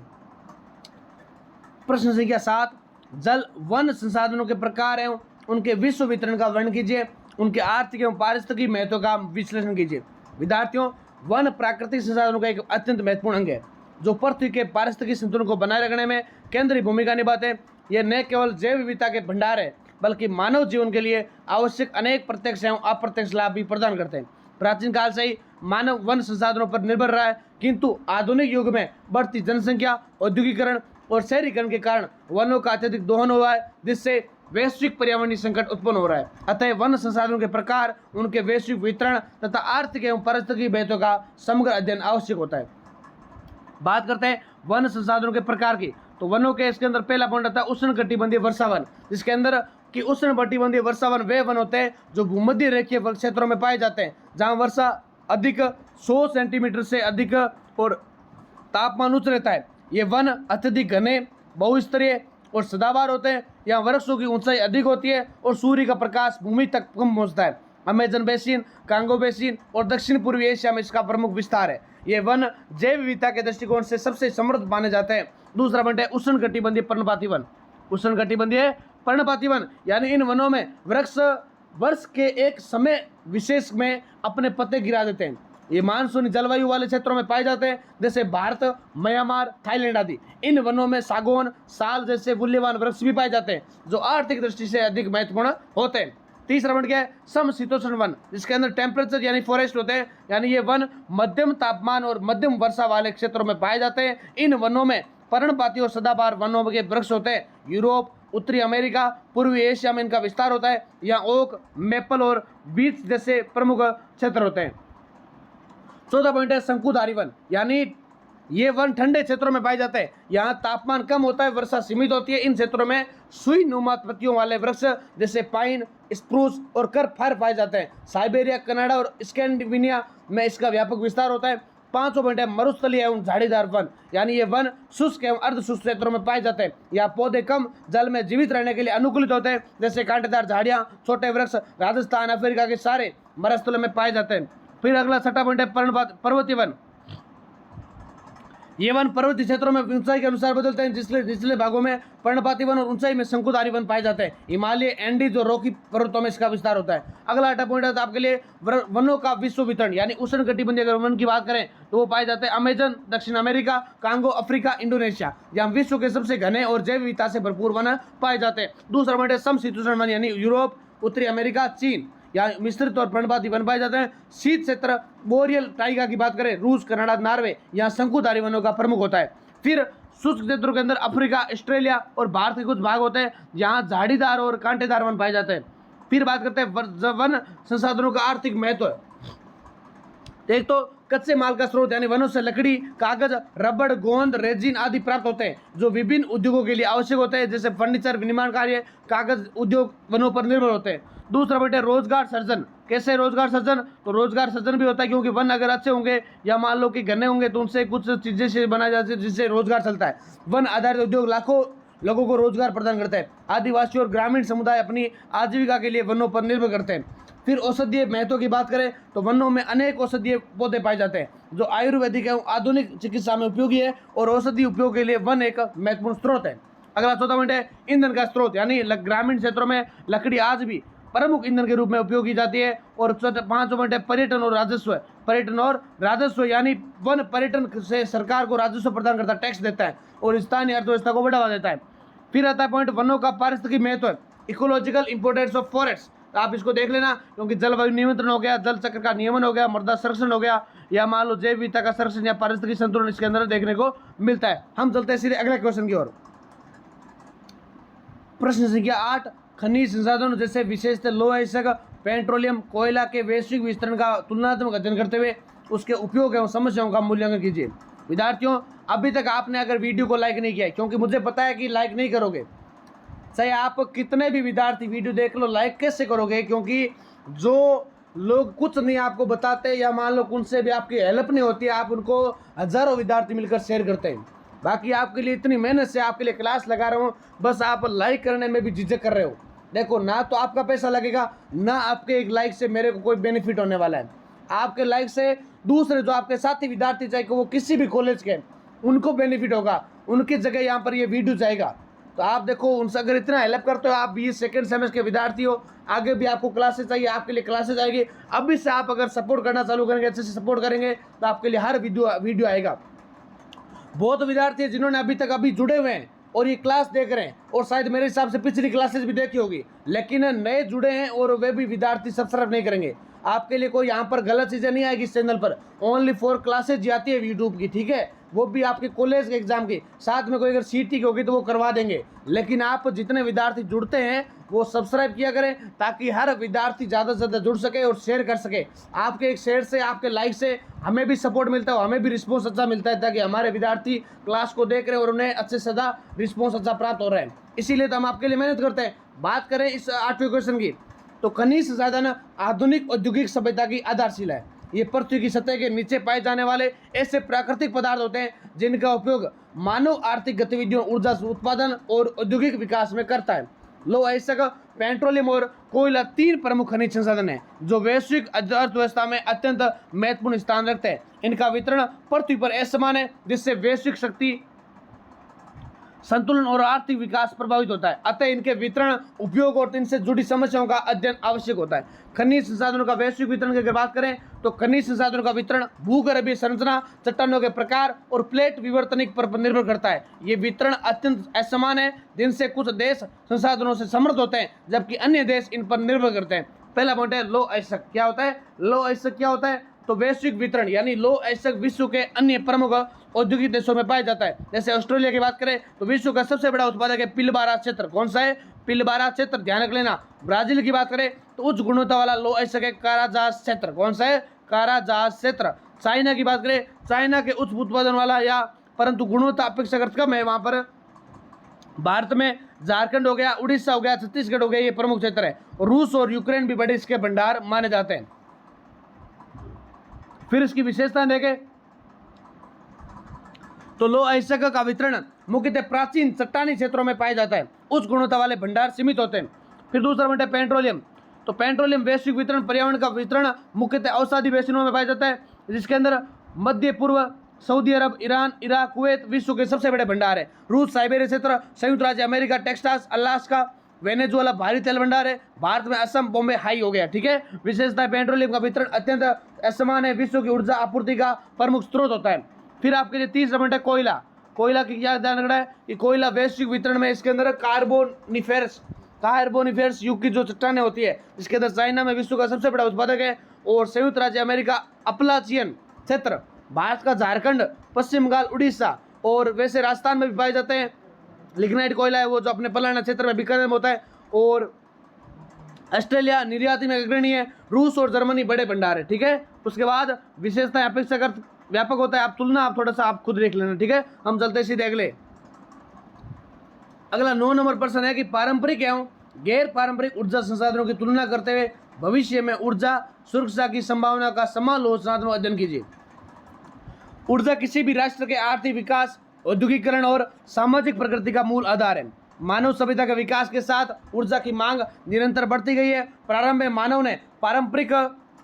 प्रश्न संख्या 7, जल वन संसाधनों के प्रकार एवं उनके विश्व वितरण का वर्णन कीजिए, उनके आर्थिक एवं पारिस्थितिक महत्व का विश्लेषण कीजिए। विद्यार्थियों, वन प्राकृतिक संसाधनों का एक अत्यंत महत्वपूर्ण अंग है, जो पृथ्वी के पारिस्थितिक संतुलन को बनाए रखने में केंद्रीय भूमिका निभाते हैं। ये न केवल जैव विविधता के भंडार है, बल्कि मानव जीवन के लिए आवश्यक अनेक प्रत्यक्ष एवं अप्रत्यक्ष लाभ भी प्रदान करते हैं। प्राचीन काल से ही मानव वन संसाधनों पर निर्भर रहा है, किंतु आधुनिक युग में बढ़ती जनसंख्या, औद्योगिकरण और शहरीकरण के कारण वनों का अत्यधिक दोहन हुआ है, जिससे वैश्विक पर्यावरणीय संकट उत्पन्न हो रहा है। अतः वन संसाधनों के प्रकार, उनके वैश्विक वितरण तथा आर्थिक एवं पारिस्थितिक महत्व का समग्र अध्ययन आवश्यक होता है। बात करते हैं वन संसाधनों के प्रकार की, तो वनों के इसके अंदर पहला पॉइंट आता है उष्णकटिबंधीय वर्षावन, जिसके अंदर कि उष्णकटिबंधीय वर्षावन वे वन होते हैं जो भूमध्य रेखीय क्षेत्रों में पाए जाते हैं, जहाँ वर्षा अधिक 100 सेंटीमीटर से अधिक और तापमान उच्च रहता है। ये वन अत्यधिक घने, बहुस्तरीय और सदाबहार होते हैं। यहाँ वृक्षों की ऊंचाई अधिक होती है और सूर्य का प्रकाश भूमि तक कम पहुँचता है। अमेजन बेसिन, कांगो बेसिन और दक्षिण पूर्वी एशिया में इसका प्रमुख विस्तार है। ये वन जैव विविधता के दृष्टिकोण से सबसे समृद्ध माने जाते हैं। दूसरा पॉइंट है उष्णकटिबंधीय पर्णपाती वन। उष्णकटिबंधीय पर्णपाती वन यानी इन वनों में वृक्ष वर्ष के एक समय विशेष में अपने पत्ते गिरा देते हैं। ये मानसूनी जलवायु वाले क्षेत्रों में पाए जाते हैं, जैसे भारत, म्यांमार, थाईलैंड आदि। इन वनों में सागौन, साल जैसे मूल्यवान वृक्ष भी पाए जाते हैं, जो आर्थिक दृष्टि से अधिक महत्वपूर्ण होते हैं। तीसरा पॉइंट क्या है, समशीतोष्ण वन, जिसके अंदर टेम्परेचर यानी फॉरेस्ट होते हैं। यानी ये वन मध्यम तापमान और मध्यम वर्षा वाले क्षेत्रों में पाए जाते हैं। इन वनों में पर्णपाती और सदाबहार वनों के वृक्ष होते हैं। यूरोप, उत्तरी अमेरिका, पूर्वी एशिया में इनका विस्तार होता है। यहाँ ओक, मेपल और बीच जैसे प्रमुख क्षेत्र होते हैं। चौथा पॉइंट है शंकुधारी वन, यानी ये वन ठंडे क्षेत्रों में पाए जाते हैं। यहाँ तापमान कम होता है, वर्षा सीमित होती है। इन क्षेत्रों में सुई नुमा पत्तियों वाले वृक्ष जैसे पाइन, स्प्रूस और कर फार पाए जाते हैं। साइबेरिया, कनाडा और स्कैंडिनेविया में इसका व्यापक विस्तार होता है। पांचों पॉइंट है मरुस्थलीय एवं झाड़ीदार वन, यानी ये वन शुष्क एवं अर्ध शुष्क क्षेत्रों में पाए जाते हैं। यहाँ पौधे कम जल में जीवित रहने के लिए अनुकूलित होते हैं, जैसे कांटेदार झाड़ियाँ, छोटे वृक्ष। राजस्थान, अफ्रीका के सारे मरुस्थलों में पाए जाते हैं। फिर अगला छठा पॉइंट है पर्वतीय वन। ये वन पर्वतीय क्षेत्रों में ऊंचाई के अनुसार बदलते हैं, जिसलिए निचले भागों में पर्णपाती वन और ऊंचाई में शंकुधारी वन पाए जाते हैं। हिमालय, एंडीज और रॉकी पर्वतों में इसका विस्तार होता है। अगला 8 पॉइंट है तो आपके लिए वनों का विश्व वितरण, यानी उष्णकटिबंधीय अगर वन की बात करें तो वो पाए जाते हैं अमेजन, दक्षिण अमेरिका, कांगो, अफ्रीका, इंडोनेशिया। यहाँ विश्व के सबसे घने और जैव विविधता से भरपूर वन पाए जाते हैं। दूसरा पॉइंट है समशीतोष्ण वन, यानी यूरोप, उत्तरी अमेरिका, चीन। यहाँ मिश्रित और पर्णपाती वन पाए जाते हैं। शीत क्षेत्र बोरियल टाइगा की बात करें, रूस, कनाडा, नॉर्वे, यहाँ शंकुधारी वनों का प्रमुख होता है। फिर शुष्क क्षेत्रों के अंदर अफ्रीका, ऑस्ट्रेलिया और भारत के कुछ भाग होते हैं, जहाँ झाड़ीदार और कांटेदार वन पाए जाते हैं। फिर बात करते हैं वन संसाधनों का आर्थिक महत्व। एक तो कच्चे माल का स्रोत, यानी वनों से लकड़ी, कागज, रबड़, गोंद, रेजिन आदि प्राप्त होते हैं, जो विभिन्न उद्योगों के लिए आवश्यक होते हैं, जैसे फर्नीचर, विनिर्माण कार्य, कागज उद्योग वनों पर निर्भर होते हैं। दूसरा पॉइंट है रोजगार सर्जन। कैसे रोजगार सर्जन? तो रोजगार सर्जन भी होता है, क्योंकि वन अगर अच्छे होंगे या मान लो कि घने होंगे तो उनसे कुछ चीजें से बनाई जाती है जिससे रोजगार चलता है। वन आधारित उद्योग लाखों लोगों को रोजगार प्रदान करता है। आदिवासी और ग्रामीण समुदाय अपनी आजीविका के लिए वनों पर निर्भर करते हैं। फिर औषधीय महत्व की बात करें तो वनों में अनेक औषधीय पौधे पाए जाते हैं, जो आयुर्वेदिक एवं आधुनिक चिकित्सा में उपयोगी है, और औषधीय उपयोग के लिए वन एक महत्वपूर्ण स्रोत है। अगला चौथा पॉइंट है ईंधन का स्रोत, यानी ग्रामीण क्षेत्रों में लकड़ी आज भी प्रमुख ईंधन के रूप में उपयोग की जाती है। और पांचवा पॉइंट है पर्यटन और राजस्व। पर्यटन और राजस्व, यानी वन पर्यटन से सरकार को राजस्व प्रदान करता है, टैक्स देता है और स्थानीय अर्थव्यवस्था को बढ़ावा देता है। फिर आता है पॉइंट वनों का पारिस्थितिक महत्व, इकोलॉजिकल इंपोर्टेंस ऑफ फॉरेस्ट। आप इसको देख लेना, क्योंकि जलवायु नियंत्रण हो गया, जल चक्र का नियमन हो गया, मृदा संरक्षण हो गया, या मान लो जैव विविधता का संरक्षण या पारिस्थितिक संतुलन इसके अंदर देखने को मिलता है। हम चलते हैं सीधे अगले क्वेश्चन की ओर। प्रश्न संख्या 8, खनिज संसाधनों जैसे विशेषतः लौह अयस्क, पेट्रोलियम, कोयला के वैश्विक विस्तार का तुलनात्मक अध्ययन करते हुए उसके उपयोग एवं समस्याओं का मूल्यांकन कीजिए। विद्यार्थियों, अभी तक आपने अगर वीडियो को लाइक नहीं किया है, क्योंकि मुझे पता है कि लाइक नहीं करोगे, चाहे आप कितने भी विद्यार्थी वीडियो देख लो, लाइक कैसे करोगे? क्योंकि जो लोग कुछ नहीं आपको बताते या मान लो उनसे भी आपकी हेल्प नहीं होती है, आप उनको हजारों विद्यार्थी मिलकर शेयर करते हैं। बाकी आपके लिए इतनी मेहनत से आपके लिए क्लास लगा रहा हूँ, बस आप लाइक करने में भी झिझक कर रहे हो। देखो, ना तो आपका पैसा लगेगा, ना आपके एक लाइक से मेरे को कोई बेनिफिट होने वाला है। आपके लाइक से दूसरे जो आपके साथी विद्यार्थी, चाहे वो किसी भी कॉलेज के, उनको बेनिफिट होगा, उनकी जगह यहाँ पर ये वीडियो जाएगा। तो आप देखो, उनसे अगर इतना हेल्प करते हो, आप भी सेकंड सेमेस्टर के विद्यार्थी हो, आगे भी आपको क्लासेस चाहिए, आपके लिए क्लासेस आएगी। अभी से आप अगर सपोर्ट करना चालू करेंगे, अच्छे से सपोर्ट करेंगे, तो आपके लिए हर वीडियो आएगा। बहुत विद्यार्थी हैं जिन्होंने अभी जुड़े हुए हैं और ये क्लास देख रहे हैं, और शायद मेरे हिसाब से पिछली क्लासेस भी देखी होगी, लेकिन नए जुड़े हैं और वे भी विद्यार्थी सब्सक्राइब नहीं करेंगे। आपके लिए कोई यहाँ पर गलत चीज़ें नहीं आएगी इस चैनल पर। ओनली 4 क्लासेज जाती है यूट्यूब की, ठीक है, वो भी आपके कॉलेज के एग्जाम की, साथ में कोई अगर सीटी की होगी तो वो करवा देंगे। लेकिन आप जितने विद्यार्थी जुड़ते हैं वो सब्सक्राइब किया करें, ताकि हर विद्यार्थी ज़्यादा से ज़्यादा जुड़ सके और शेयर कर सके। आपके एक शेयर से, आपके लाइक से हमें भी सपोर्ट मिलता है, हमें भी रिस्पॉन्स अच्छा मिलता है, ताकि हमारे विद्यार्थी क्लास को देख रहे हैं और उन्हें अच्छे से ज़्यादा रिस्पॉन्स अच्छा प्राप्त हो रहा है। इसीलिए तो हम आपके लिए मेहनत करते हैं। बात करें इस 8वें क्वेश्चन की, तो खनिज संसाधन आधुनिक औद्योगिक सभ्यता की आधारशिला है। ये पृथ्वी की सतह के नीचे पाए जाने वाले ऐसे प्राकृतिक पदार्थ होते हैं जिनका उपयोग मानव आर्थिक गतिविधियों, ऊर्जा उत्पादन और औद्योगिक विकास में करता है। लौह अयस्क, पेट्रोलियम और कोयला 3 प्रमुख खनिज संसाधन हैं जो वैश्विक अर्थव्यवस्था में अत्यंत महत्वपूर्ण स्थान रखते हैं। इनका वितरण पृथ्वी पर असमान है, जिससे वैश्विक शक्ति संतुलन और आर्थिक विकास प्रभावित होता है। अतः इनके वितरण, उपयोग और इनसे जुड़ी समस्याओं का अध्ययन आवश्यक होता है। खनिज संसाधनों का वैश्विक वितरण की अगर बात करें तो खनिज संसाधनों का वितरण भूगर्भीय संरचना, चट्टानों के प्रकार और प्लेट विवर्तनिक पर निर्भर करता है। ये वितरण अत्यंत असमान है, जिनसे कुछ देश संसाधनों से समृद्ध होते हैं जबकि अन्य देश इन पर निर्भर करते हैं। पहला पॉइंट है लौह अयस्क। क्या होता है लौह अयस्क? क्या होता है? तो वैश्विक वितरण यानी लौह अयस्क विश्व के अन्य प्रमुख औद्योगिक देशों में पाया जाता है। जैसे ऑस्ट्रेलिया की बात करें तो विश्व का सबसे बड़ा उत्पादक है पिलबारा क्षेत्र। कौन सा है? पिलबारा क्षेत्र, ध्यान रख लेना। ब्राजील की बात करें तो उच्च गुणवत्ता वाला लौह अयस्क है काराजास क्षेत्र। कौन सा है? काराजास क्षेत्र। चाइना की बात करें, चाइना के उच्च उत्पादन वाला या परंतु गुणवत्ता अपेक्षाकृत कम है, वहां पर भारत में झारखंड हो गया, उड़ीसा हो गया, छत्तीसगढ़ हो गया, ये प्रमुख क्षेत्र है। रूस और यूक्रेन भी बड़े इसके भंडार माने जाते हैं। फिर इसकी विशेषता देखें तो लौह अयस्क का वितरण मुख्यतः प्राचीन चट्टानी क्षेत्रों में पाया जाता है। उच्च गुणवत्ता वाले भंडार सीमित होते हैं। फिर दूसरा पॉइंट है पेट्रोलियम। तो पेट्रोलियम वैश्विक वितरण पर्यावरण का वितरण मुख्यतः औषधि बेसिनों में पाया जाता है, जिसके अंदर मध्य पूर्व, सऊदी अरब, ईरान, इराक, कुवैत विश्व के सबसे बड़े भंडार है। रूस, साइबेरिया क्षेत्र, संयुक्त राज्य अमेरिका, टेक्सास, अलास्का, वेनेजुएला भारी तेल भंडार है। भारत में असम, बॉम्बे हाई हो गया। ठीक है, विशेषता पेट्रोलियम का वितरण अत्यंत असमान है, विश्व की ऊर्जा आपूर्ति का प्रमुख स्रोत होता है। फिर आपके लिए तीसरा पॉइंट है कोयला। कोयला की क्या ध्यान रखना है कि कोयला वैश्विक वितरण में इसके अंदर कार्बोनिफेरस युग की जो चट्टानें होती है, इसके अंदर चाइना में विश्व का सबसे बड़ा उत्पादक है, और संयुक्त राज्य अमेरिका अपलाचियन क्षेत्र, भारत का झारखंड, पश्चिम बंगाल, उड़ीसा और वैसे राजस्थान में भी पाए जाते हैं। लिग्नाइट कोयला है वो जो अपने पलायन क्षेत्र में बीकानेर में होता है, और ऑस्ट्रेलिया निर्यात में अग्रणी है। रूस और जर्मनी बड़े भंडार है। ठीक है, उसके बाद विशेषताएं अपेक्षाकृत व्यापक होता है। आप तुलना आप थोड़ा सा आप खुद देख लेना। ठीक है, हम चलते सीधे अगला 9 नंबर प्रश्न है कि पारंपरिक एवं गैर पारंपरिक ऊर्जा संसाधनों की तुलना करते हुए भविष्य में ऊर्जा सुरक्षा की संभावना का समालोचनात्मक अध्ययन कीजिए। ऊर्जा किसी भी राष्ट्र के आर्थिक विकास, औद्योगिकरण और सामाजिक प्रगति का मूल आधार है। मानव सभ्यता के विकास के साथ ऊर्जा की मांग निरंतर बढ़ती गई है। प्रारंभ में मानव ने पारंपरिक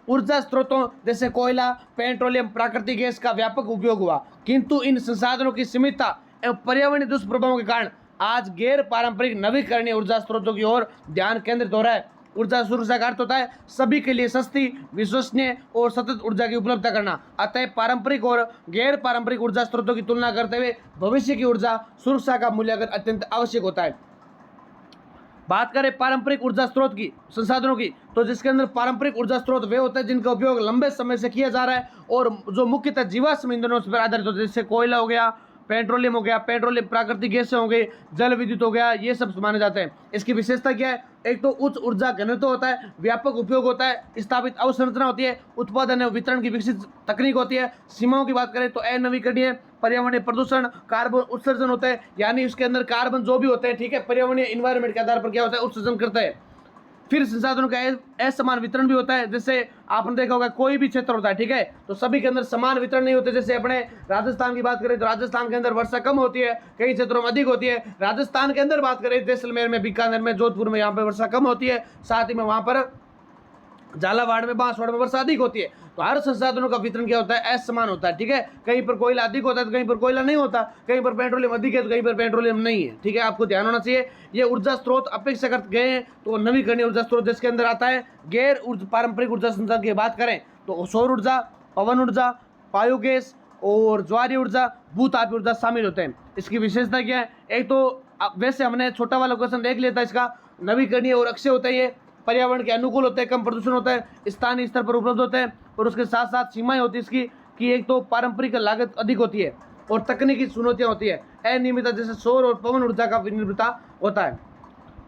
ऊर्जा स्रोतों जैसे कोयला, पेट्रोलियम, प्राकृतिक गैस का व्यापक उपयोग हुआ, किंतु इन संसाधनों की सीमितता एवं पर्यावरणीय दुष्प्रभावों के कारण आज गैर पारंपरिक नवीकरणीय ऊर्जा स्रोतों की ओर ध्यान केंद्रित हो रहा है। ऊर्जा सुरक्षा का अर्थ होता है सभी के लिए सस्ती, विश्वसनीय और सतत ऊर्जा की उपलब्धता करना। अतः पारंपरिक और गैर पारंपरिक ऊर्जा स्रोतों की तुलना करते हुए भविष्य की ऊर्जा सुरक्षा का मूल्यांकन अत्यंत आवश्यक होता है। बात करें पारंपरिक ऊर्जा स्रोत की, संसाधनों की, तो जिसके अंदर पारंपरिक ऊर्जा स्रोत वे होते हैं जिनका उपयोग लंबे समय से किया जा रहा है और जो मुख्यतः जीवाश्म ईंधनों पर आधारित होते हैं, जैसे कोयला हो गया, पेट्रोलियम हो गया, पेट्रोलियम प्राकृतिक गैस हो गई, जल विद्युत हो गया, ये सब माने जाते हैं। इसकी विशेषता क्या है? एक तो उच्च ऊर्जा घनत्व होता है, व्यापक उपयोग होता है, स्थापित अवसंरचना होती है, उत्पादन एवं वितरण की विकसित तकनीक होती है। सीमाओं की बात करें तो अनवीकरणीय, पर्यावरणीय प्रदूषण, कार्बन उत्सर्जन होता है, यानी उसके अंदर कार्बन जो भी होते हैं, ठीक है, पर्यावरणीय इन्वायरमेंट के आधार पर क्या होता है? उत्सर्जन करता है। फिर संसाधनों का असमान वितरण भी होता है। जैसे आपने देखा होगा कोई भी क्षेत्र होता है, ठीक है, तो सभी के अंदर समान वितरण नहीं होते। जैसे अपने राजस्थान की बात करें तो राजस्थान के अंदर वर्षा कम होती है, कई क्षेत्रों में अधिक होती है। राजस्थान के अंदर बात करें जैसलमेर में, बीकानेर में, जोधपुर में, यहाँ पर वर्षा कम होती है, साथ ही में वहाँ पर झालावाड़ में, बांसवाड़ा में वर्षा अधिक होती है। तो हर संसाधनों का वितरण क्या होता है? असमान होता है। ठीक है, कहीं पर कोयला अधिक होता है तो कहीं पर कोयला नहीं होता, कहीं पर पेट्रोलियम अधिक है तो कहीं पर पेट्रोलियम नहीं है। ठीक है, आपको ध्यान होना चाहिए। ये ऊर्जा स्रोत अपेक्षाकृत गए हैं तो नवीकरणीय ऊर्जा स्रोत जिसके अंदर आता है गैर पारंपरिक ऊर्जा संसाधन की बात करें तो सौर ऊर्जा, पवन ऊर्जा, बायोगैस और ज्वारीय ऊर्जा, भूतापीय ऊर्जा शामिल होते हैं। इसकी विशेषता क्या है? एक तो वैसे हमने छोटा वाला क्वेश्चन देख लिया था, इसका नवीकरणीय और अक्षय होता है, ये पर्यावरण के अनुकूल होते हैं, कम प्रदूषण होता है, स्थानीय स्तर पर उपलब्ध होते हैं, और उसके साथ साथ सीमाएं होती है इसकी कि एक तो पारंपरिक लागत अधिक होती है और तकनीकी चुनौतियां होती है, अनियमितता जैसे सौर और पवन ऊर्जा का निर्भरता होता है।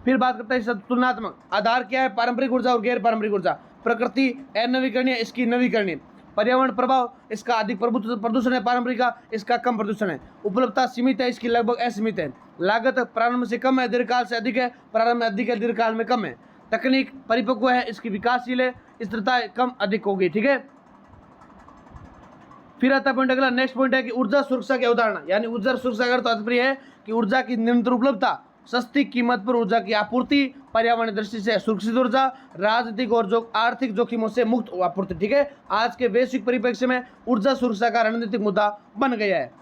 फिर बात करते हैं तुलनात्मक आधार क्या है पारंपरिक ऊर्जा और गैर पारंपरिक ऊर्जा। प्रकृति अनवीकरणीय, इसकी नवीकरणीय। पर्यावरण प्रभाव, इसका अधिक प्रदूषण है, पारंपरिक का इसका कम प्रदूषण है। उपलब्धता सीमित है, इसकी लगभग असीमित है। लागत प्रारंभ से कम है, दीर्घकाल से अधिक है, प्रारंभ में अधिक है, दीर्घकाल में कम है। तकनीक परिपक्व है, इसकी विकासशील है, स्थिरता कम अधिक होगी। ठीक है, फिर आता पॉइंट अगला, नेक्स्ट पॉइंट है कि ऊर्जा सुरक्षा की अवधारणा, यानी ऊर्जा सुरक्षा का तात्पर्य है कि ऊर्जा की निरंतर उपलब्धता, सस्ती कीमत पर ऊर्जा की आपूर्ति, पर्यावरण दृष्टि से सुरक्षित ऊर्जा, राजनीतिक और जो आर्थिक जोखिमों से मुक्त आपूर्ति। ठीक है, आज के वैश्विक परिप्रेक्ष्य में ऊर्जा सुरक्षा का रणनीतिक मुद्दा बन गया है।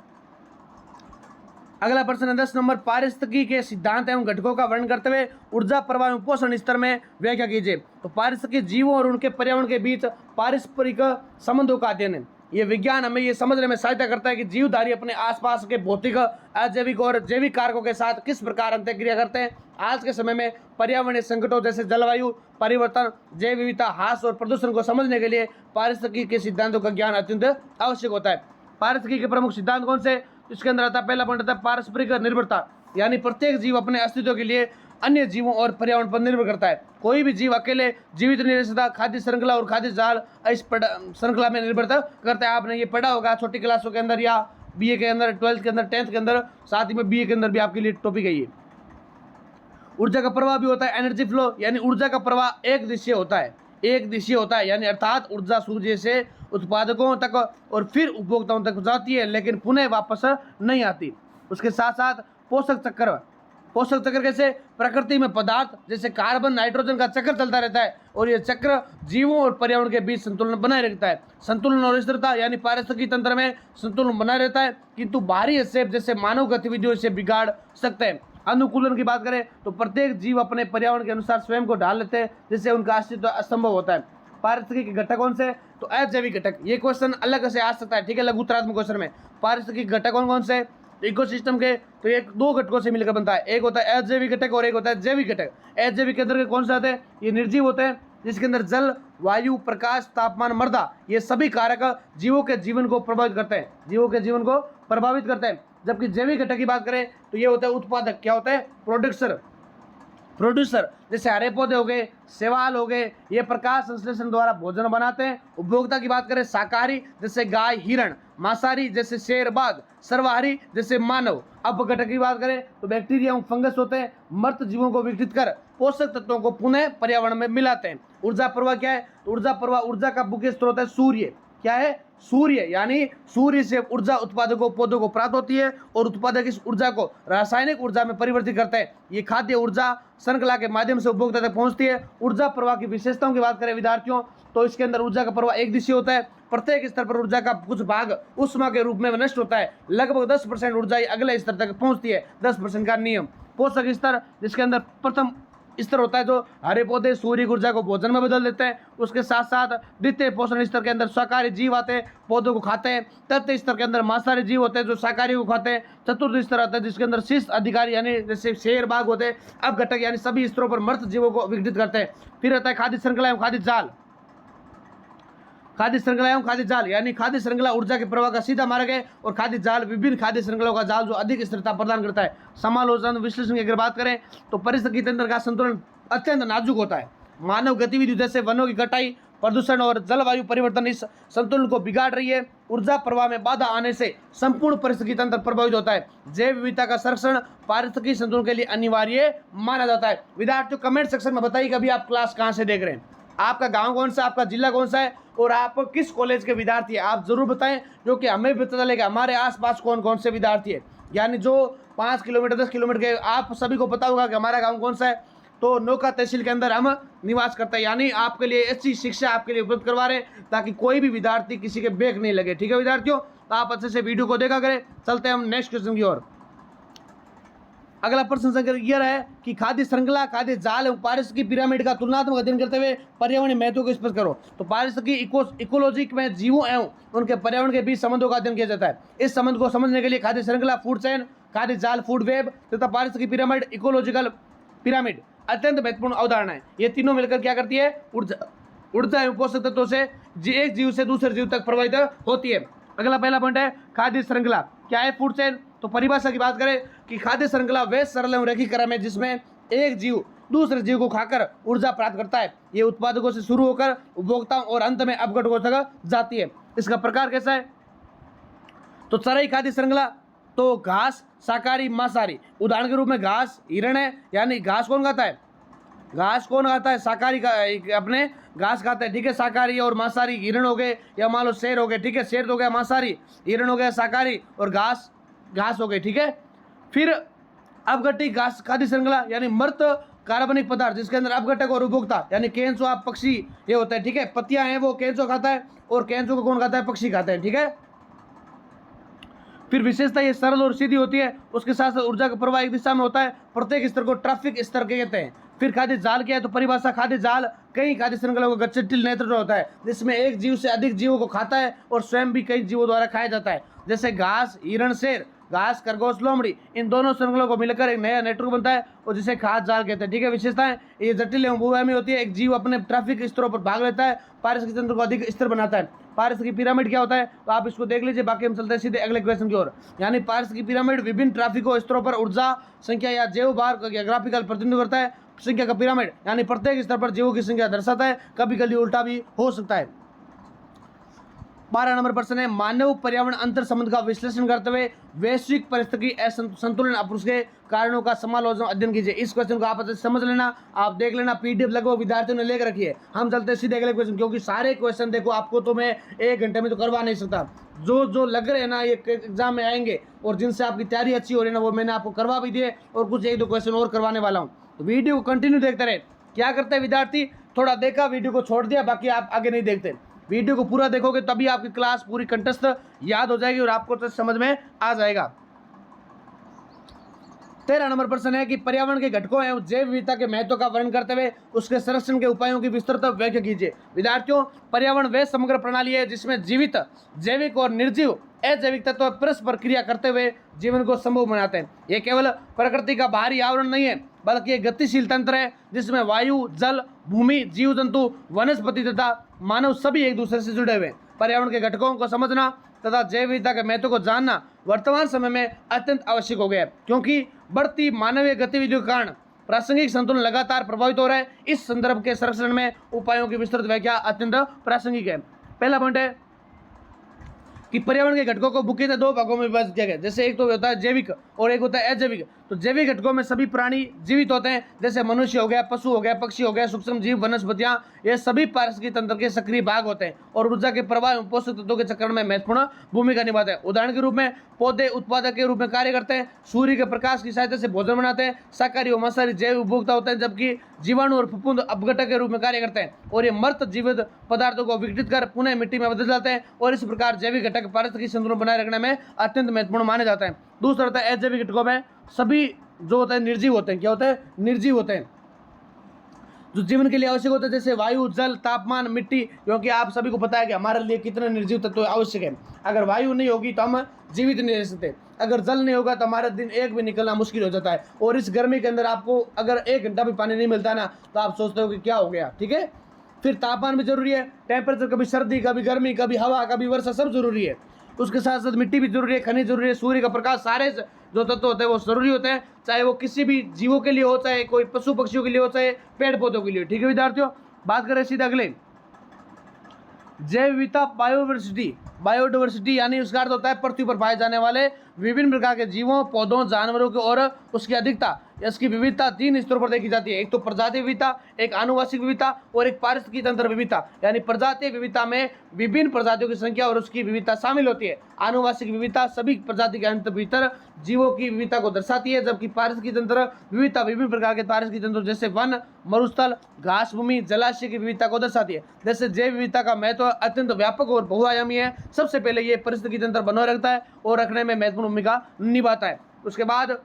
अगला प्रश्न है 10 नंबर, पारिस्थितिकी के सिद्धांत एवं घटकों का वर्णन करते हुए ऊर्जा प्रवाह एवं पोषण स्तर में व्याख्या कीजिए। तो पारिस्थितिकी जीवों और उनके पर्यावरण के बीच पारस्परिक संबंधों का अध्ययन है। ये विज्ञान हमें ये समझने में सहायता करता है कि जीवधारी अपने आसपास के भौतिक, अजैविक और जैविक कारकों के साथ किस प्रकार अंतःक्रिया करते हैं। आज के समय में पर्यावरणीय संकटों जैसे जलवायु परिवर्तन, जैव विविधता ह्रास और प्रदूषण को समझने के लिए पारिस्थितिकी के सिद्धांतों का ज्ञान अत्यंत आवश्यक होता है। पारिस्थितिकी के प्रमुख सिद्धांत कौन से? इसके अंदर आता है, पहला पॉइंट आता है पारस्परिक निर्भरता, यानी प्रत्येक जीव अपने अस्तित्व के लिए अन्य जीवों और पर्यावरण पर निर्भर करता है। कोई भी जीव अकेले जीवित नहीं रह सकता। खाद्य श्रृंखला और खाद्य जाल इस श्रृंखला में निर्भरता करता है। आपने ये पढ़ा होगा छोटी क्लासों के अंदर या बीए के अंदर, 12th के अंदर, 10th के अंदर, साथ ही में बीए के अंदर भी आपके लिए टॉपिक है ये। ऊर्जा का प्रवाह भी होता है, एनर्जी फ्लो, यानी ऊर्जा का प्रवाह एक दिशीय होता है, एक दिशीय होता है, यानी अर्थात ऊर्जा सूर्य से उत्पादकों तक और फिर उपभोक्ताओं तक जाती है लेकिन पुनः वापस नहीं आती। उसके साथ साथ पोषक चक्र, पोषक चक्र कैसे? प्रकृति में पदार्थ जैसे कार्बन नाइट्रोजन का चक्र चलता रहता है और ये चक्र जीवों और पर्यावरण के बीच संतुलन बनाए रखता है। संतुलन और स्थिरता, यानी पारिस्थितिकी तंत्र में संतुलन बना रहता है किंतु बाहरी हस्तक्षेप जैसे मानव गतिविधियों से बिगाड़ सकते हैं। अनुकूलन की बात करें तो प्रत्येक जीव अपने पर्यावरण के अनुसार स्वयं को ढाल लेते हैं जिससे उनका अस्तित्व असंभव होता है। पारिस्थितिकी के घटक कौन से? तो अजैविक घटक, ये क्वेश्चन अलग से आ सकता है, ठीक है, लघु उत्तरात्मक क्वेश्चन में। पारिस्थितिकी घटक कौन कौन से? इकोसिस्टम के तो एक दो घटकों से मिलकर बनता है, एक होता है अजैविक घटक और एक होता है जैविक घटक। अजैविक के अंदर कौन से आते हैं? ये निर्जीव होते हैं जिसके अंदर जल, वायु, प्रकाश, तापमान, मृदा, ये सभी कारक जीवों के जीवन को प्रभावित करते हैं, जीवों के जीवन को प्रभावित करते हैं। जबकि जैविक घटक की बात करें तो ये होता है उत्पादक, क्या होता है? प्रोड्यूसर, जैसे हरे पौधे हो गए, शैवाल हो गए, ये प्रकाश संश्लेषण द्वारा भोजन बनाते हैं। उपभोक्ता की बात करें शाकाहारी जैसे गाय, हिरण, मांसाहारी जैसे शेर, बाघ, सर्वाहारी जैसे मानव। अपघटक की बात करें तो बैक्टीरिया और फंगस होते हैं, मृत जीवों को विघटित कर पोषक तत्वों को पुनः पर्यावरण में मिलाते हैं। ऊर्जा प्रवाह क्या है? तो ऊर्जा प्रवाह, ऊर्जा का मुख्य स्रोत है सूर्य। क्या है? सूर्य, यानी सूर्य से ऊर्जा उत्पादकों पौधों को प्राप्त होती है और उत्पादक इस ऊर्जा को रासायनिक ऊर्जा में परिवर्तित करते हैं। ये खाद्य ऊर्जा श्रृंखला के माध्यम से उपभोक्ता तक पहुंचती है। ऊर्जा प्रवाह की विशेषताओं की बात करें विद्यार्थियों तो इसके अंदर ऊर्जा का प्रवाह एक दिशीय होता है। प्रत्येक स्तर पर ऊर्जा का कुछ भाग ऊष्मा के रूप में नष्ट होता है। लगभग 10% ऊर्जा अगले स्तर तक पहुंचती है, 10% का नियम। पोषक स्तर, जिसके अंदर प्रथम स्तर होता है जो हरे पौधे सूर्य ऊर्जा को भोजन में बदल देते हैं। उसके साथ साथ द्वितीय पोषण स्तर के अंदर शाकाहारी जीव आते हैं, पौधों को खाते हैं। तृतीय स्तर के अंदर मांसाहारी जीव होते हैं जो शाकाहारी को खाते हैं। चतुर्थ स्तर आता है जिसके अंदर शीर्ष अधिकारी यानी जैसे शेर, बाघ होते हैं। अब घटक यानी सभी स्तरों पर मृत जीवों को विघटित करते हैं। फिर आता है खाद्य श्रृंखला एवं खाद्य जाल। खाद्य श्रृंखला एवं खाद्य जाल, यानी खाद्य श्रृंखला ऊर्जा के प्रवाह का सीधा मार्ग है और खाद्य जाल विभिन्न खाद्य श्रृंखलाओं का जाल जो अधिक स्थिरता प्रदान करता है। समालोचन विश्लेषण की अगर बात करें तो पारिस्थितिकी तंत्र का संतुलन अत्यंत नाजुक होता है। मानव गतिविधि जैसे वनों की कटाई, प्रदूषण और जलवायु परिवर्तन इस संतुलन को बिगाड़ रही है। ऊर्जा प्रवाह में बाधा आने से संपूर्ण पारिस्थितिकी तंत्र प्रभावित होता है। जैव विविधता का संरक्षण पारिस्थितिकी संतुलन के लिए अनिवार्य माना जाता है। विद्यार्थियों कमेंट सेक्शन में बताइए कभी आप क्लास कहाँ से देख रहे हैं, आपका गांव कौन सा, आपका जिला कौन सा है और आप किस कॉलेज के विद्यार्थी हैं, आप जरूर बताएं जो कि हमें भी पता चलेगा हमारे आसपास कौन कौन से विद्यार्थी है। यानी जो 5 किलोमीटर 10 किलोमीटर के, आप सभी को पता होगा कि हमारा गांव कौन सा है। तो नौका तहसील के अंदर हम निवास करते हैं, यानी आपके लिए अच्छी शिक्षा आपके लिए उपलब्ध करवा रहे हैं ताकि कोई भी विद्यार्थी किसी के बैक नहीं लगे। ठीक है विद्यार्थियों, तो आप अच्छे से वीडियो को देखा करें। चलते हैं हम नेक्स्ट क्वेश्चन की ओर। अगला प्रश्न संख्या यह है कि खाद्य श्रृंखला, खाद्य जाल एवं पारिस्थितिकी पिरामिड का तुलनात्मक अध्ययन करते हुए पर्यावरणीय महत्व को स्पष्ट करो। तो पारिस्थितिकी इकोलॉजी में जीवों एवं उनके पर्यावरण के बीच संबंधों का अध्ययन किया जाता है। इस संबंध को समझने के लिए खाद्य श्रृंखला, फूड चेन, खाद्य जाल, फूड वेब तथा पारिस्थितिकी पिरामिड, इकोलॉजिकल पिरामिड अत्यंत महत्वपूर्ण अवधारणा है। ये तीनों मिलकर क्या करती है? ऊर्जा एवं पोषक तत्वों से एक जीव से दूसरे जीव तक प्रभावित होती है। अगला पहला पॉइंट है खाद्य श्रृंखला। क्या है फूड चेन? तो परिभाषा की बात करें कि खाद्य श्रृंखला वे सरल एवं रैखिक क्रम है जिसमें एक जीव दूसरे जीव को खाकर ऊर्जा प्राप्त करता है। ये उत्पादकों से शुरू होकर उपभोक्ताओं और अंत में अपघटकों तक जाती है। इसका प्रकार कैसा है? तो चराई खाद्य श्रृंखला, तो घास, शाकाहारी, मांसाहारी। उदाहरण के रूप में घास हिरण है, यानी घास कौन खाता है? घास कौन खाता है? शाकाहारी का अपने घास खाता है, ठीक है। शाकाहारी और मांसाहारी हिरण हो गए या मान लो शेर हो गए, ठीक है। शेर तो हो गया मांसाहारी, हिरण हो गया शाकाहारी और घास हो गई, ठीक है। फिर अपघटित घास खाद्य श्रृंखला यानी मृत कार्बनिक पदार्थ जिसके अंदर अपघटक और उपभोक्ता यानी केंचुआ, पक्षी ये होता है, ठीक है। पत्तियां हैं वो केंचुआ खाता है और केंचुआ को कौन खाता है? पक्षी खाता है, ठीक है। फिर विशेषता ये सरल और सीधी होती है। उसके साथ साथ ऊर्जा का प्रवाह एक दिशा में होता है। प्रत्येक स्तर को ट्रैफिक स्तर कहते हैं। फिर खाद्य जाल क्या है, तो परिभाषा, खाद्य जाल कई खाद्य श्रृंखलाओं का गतिशील नेतृत्व होता है जिसमें एक जीव से अधिक जीवों को खाता है और स्वयं भी कई जीवों द्वारा खाया जाता है। जैसे घास, हिरण, शेर, घास, खरगोश, लोमड़ी, इन दोनों श्रृंखलाओं को मिलकर एक नया नेटवर्क बनता है और जिसे खाद्य जाल कहते हैं। ठीक है, विशेषताएं, ये जटिल एवं बहुआयामी होती है। एक जीव अपने ट्रैफिक स्तरों पर भाग लेता है, पारिस्थितिक तंत्र को अधिक स्थिर बनाता है। पारिस्थितिक पिरामिड क्या होता है, तो आप इसको देख लीजिए, बाकी हम चलते हैं सीधे अगले क्वेश्चन की ओर। यानी पारिस्थितिक पिरामिड विभिन्न ट्रैफिकों स्तरों पर ऊर्जा, संख्या या जैव भार का ग्राफिकल प्रतिनिधित्व करता है। संख्या का पिरामिड यानी प्रत्येक स्तर पर जीवों की संख्या दर्शाता है, कभी कभी उल्टा भी हो सकता है। 12 नंबर प्रश्न है, मानव पर्यावरण अंतर संबंध का विश्लेषण करते हुए वैश्विक परिस्थिति असंतुलन और उसके कारणों का समालोचन अध्ययन कीजिए। इस क्वेश्चन को आप अच्छे से समझ लेना, आप देख लेना, पीडीएफ लगभग विद्यार्थियों ने लेकर रखी है। हम चलते हैं सीधे अगले क्वेश्चन, क्योंकि सारे क्वेश्चन देखो आपको तो मैं 1 घंटे में तो करवा नहीं सकता। जो लग रहे हैं ना ये एग्जाम में आएंगे और जिनसे आपकी तैयारी अच्छी हो रही है ना, वो मैंने आपको करवा भी दिए और कुछ 1-2 क्वेश्चन और करवाने वाला हूँ। तो वीडियो को कंटिन्यू देखते रहे। क्या करते हैं विद्यार्थी, थोड़ा देखा, वीडियो को छोड़ दिया, बाकी आप आगे नहीं देखते। वीडियो को पूरा देखोगे तभी आपकी क्लास पूरी कंठस्थ याद हो जाएगी और आपको तो समझ में आ जाएगा। 13 नंबर प्रश्न है कि पर्यावरण के घटकों एवं जैव विविधता के महत्व का वर्णन करते हुए उसके संरक्षण के उपायों की विस्तृत व्याख्या कीजिए। विद्यार्थियों, पर्यावरण वह समग्र प्रणाली है जिसमें जीवित, जैविक और निर्जीव अजैविक तत्व परस्पर क्रिया करते हुए जीवन को संभव बनाते हैं। ये केवल प्रकृति का बाहरी आवरण नहीं है, बल्कि एक गतिशील तंत्र है जिसमें वायु, जल, भूमि, जीव जंतु, वनस्पति तथा मानव सभी एक दूसरे से जुड़े हुए हैं। पर्यावरण के घटकों को समझना तथा जैव विविधता के महत्व को जानना वर्तमान समय में अत्यंत आवश्यक हो गया है, क्योंकि बढ़ती मानवीय गतिविधियों के कारण प्रासंगिक संतुलन लगातार प्रभावित हो रहा है। इस संदर्भ के संरक्षण में उपायों की विस्तृत व्याख्या अत्यंत प्रासंगिक है। पहला पॉइंट है कि पर्यावरण के घटकों को मुख्यतः 2 भागों में विभाजित किया गया। जैसे एक तो होता है जैविक और एक होता है अजैविक। तो जैविक घटकों में सभी प्राणी जीवित होते हैं, जैसे मनुष्य हो गया, पशु हो गया, पक्षी हो गया, सूक्ष्म जीव, वनस्पतियां, ये सभी पारिस्थितिक तंत्र के सक्रिय भाग होते हैं और ऊर्जा के प्रवाह एवं पोषक तत्वों के चक्रण में महत्वपूर्ण भूमिका निभाते हैं। उदाहरण के रूप में पौधे उत्पादक के रूप में कार्य करते हैं, सूर्य के प्रकाश की सहायता से भोजन बनाते हैं, शाकाहारी और मांसाहारी जैव उपभोक्ता होते हैं, जबकि जीवाणु और फफूंद अपघटक के रूप में कार्य करते हैं और ये मृत जीवित पदार्थों को विघटित कर पुनः मिट्टी में बदल जाते हैं और इस प्रकार जैविक घटक पारिस्थितिक संतुलन बनाए रखने में अत्यंत महत्वपूर्ण माने जाते हैं। दूसरा होता है अजैविक घटकों में सभी जो होता है निर्जीव होते हैं। क्या होता है? निर्जीव होते हैं, जो जीवन के लिए आवश्यक होते हैं, जैसे वायु, जल, तापमान, मिट्टी। क्योंकि आप सभी को पता है कि हमारे लिए कितने निर्जीव तत्व आवश्यक है। अगर वायु नहीं होगी तो हम जीवित नहीं रह सकते, अगर जल नहीं होगा तो हमारा दिन एक भी निकलना मुश्किल हो जाता है और इस गर्मी के अंदर आपको अगर 1 घंटा भी पानी नहीं मिलता ना तो आप सोचते हो कि क्या हो गया। ठीक है, फिर तापमान भी जरूरी है, टेम्परेचर, कभी सर्दी, कभी गर्मी, कभी हवा, कभी वर्षा, सब जरूरी है। उसके साथ साथ मिट्टी भी जरूरी है, खनिज जरूरी है, सूर्य का प्रकाश, सारे जो तत्व होते हैं वो जरूरी होते हैं, चाहे वो किसी भी जीवों के लिए हो, चाहे कोई पशु पक्षियों के लिए हो, चाहे पेड़ पौधों के लिए। ठीक है विद्यार्थियों, बात करें सीधे अगले जैव विविधता, बायोडाइवर्सिटी यानी उसका अर्थ होता है पृथ्वी पर पाए जाने वाले विभिन्न प्रकार के जीवों, पौधों, जानवरों की और उसकी अधिकता। इसकी विविधता 3 स्तरों पर देखी जाती है। एक तो प्रजाति विविधता, एक आनुवांशिक विविधता और एक पारिस्थितिक तंत्र विविधता। यानी प्रजाति विविधता में विभिन्न प्रजातियों की संख्या और उसकी विविधता शामिल होती है। आनुवांशिक विविधता सभी प्रजाति के अंतर भीतर जीवों की विविधता को दर्शाती है, जबकि पारिस्थितिक तंत्र विविधता विभिन्न प्रकार के पारिस्थितिक तंत्र जैसे वन, मरुस्थल, घास भूमि, जलाशय की विविधता को दर्शाती है। जैसे जैव विविधता का महत्व अत्यंत व्यापक और बहुआयामी है। सबसे पहले ये पारिस्थितिक तंत्र बनाए रखता है और रखने में महत्वपूर्ण भूमिका निभाता है। उसके बाद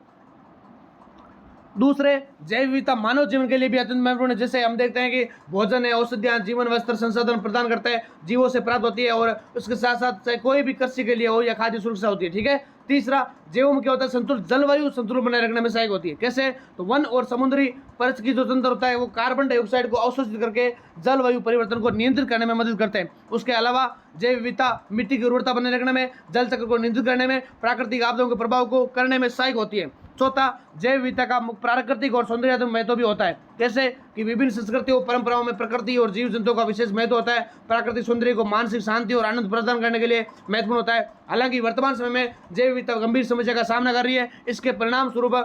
दूसरे जैव विविधता मानव जीवन के लिए भी अत्यंत महत्वपूर्ण है। जैसे हम देखते हैं कि भोजन है, औषधियां, जीवन, वस्त्र, संसाधन प्रदान करते हैं, जीवों से प्राप्त होती है और उसके साथ साथ चाहे कोई भी कृषि के लिए हो या खाद्य सुरक्षा होती है। ठीक है, तीसरा जैव में क्या होता है? संतुलन, जलवायु संतुलन बनाए रखने में सहायक होती है। कैसे? तो वन और समुद्री परिस्थिति जो तंत्र होता है वो कार्बन डाइऑक्साइड को अवशोषित करके जलवायु परिवर्तन को नियंत्रित करने में मदद करते हैं। उसके अलावा जैव विविधता मिट्टी की उर्वरता बनाए रखने में, जल चक्र को नियंत्रित करने में, प्राकृतिक आपदाओं के प्रभाव को करने में सहायक होती है। चौथा, जैव विविधता का प्राकृतिक और सौंदर्यात्मक महत्व भी होता है। कैसे कि विभिन्न संस्कृतियों परंपराओं में प्रकृति और जीव जंतुओं का विशेष महत्व होता है। प्राकृतिक सौंदर्य को मानसिक शांति और आनंद प्रदान करने के लिए महत्वपूर्ण होता है। हालांकि वर्तमान समय में जैव विविधता गंभीर समस्या का सामना कर रही है। इसके परिणाम स्वरूप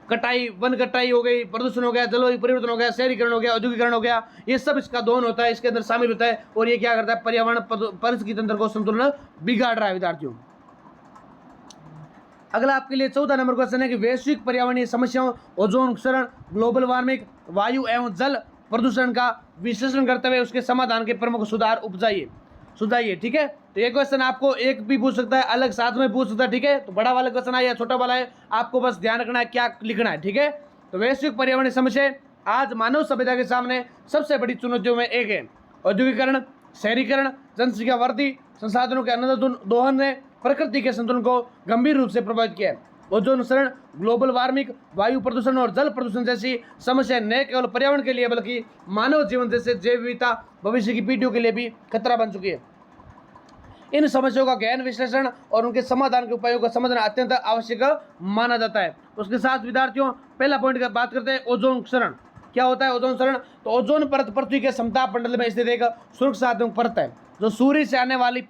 कटाई, वन कटाई हो गई, प्रदूषण हो गया, जलवायु परिवर्तन हो गया, शहरीकरण हो गया, औद्योगिकरण हो गया, ये सब इसका दोहन होता है, इसके अंदर शामिल होता है और ये क्या करता है? पर्यावरण पारिस्थितिक तंत्र को संतुलन बिगाड़ रहा है विद्यार्थियों। अगला आपके लिए 14 नंबर क्वेश्चन है कि वैश्विक पर्यावरणीय समस्याओं, ओजोन क्षरण, ग्लोबल वार्मिंग, वायु एवं जल प्रदूषण का विश्लेषण करते हुए उसके समाधान के प्रमुख सुधार सुझाइए। ठीक है, तो ये क्वेश्चन आपको एक भी पूछ सकता है, अलग साथ में पूछ सकता है। ठीक है, तो बड़ा वाला क्वेश्चन है या छोटा वाला है, आपको बस ध्यान रखना है क्या लिखना है। ठीक है, तो वैश्विक पर्यावरणीय समस्या आज मानव सभ्यता के सामने सबसे बड़ी चुनौतियों में एक है। औद्योगिकरण, शहरीकरण, जनसंख्या वृद्धि, संसाधनों के अनंत दोहन ने प्रकृति के संतुलन को गंभीर रूप से प्रभावित किया है। ओजोन क्षरण, ग्लोबल वार्मिंग, वायु प्रदूषण और जल प्रदूषण जैसी समस्याएं न केवल पर्यावरण के लिए बल्कि मानव जीवन जैसे जैव विविधता भविष्य की पीढ़ियों के लिए भी खतरा बन चुकी है। इन समस्याओं का गहन विश्लेषण और उनके समाधान के उपायों का समझना अत्यंत आवश्यक माना जाता है। उसके साथ विद्यार्थियों, पहला पॉइंट का बात करते हैं ओजोन क्षरण। क्या होता है ओजोन क्षरण? तो ओजोन परत पृथ्वी के समताप मंडल में स्थित एक सुरक्षात्मक परत है जो सूर्य से आने वाली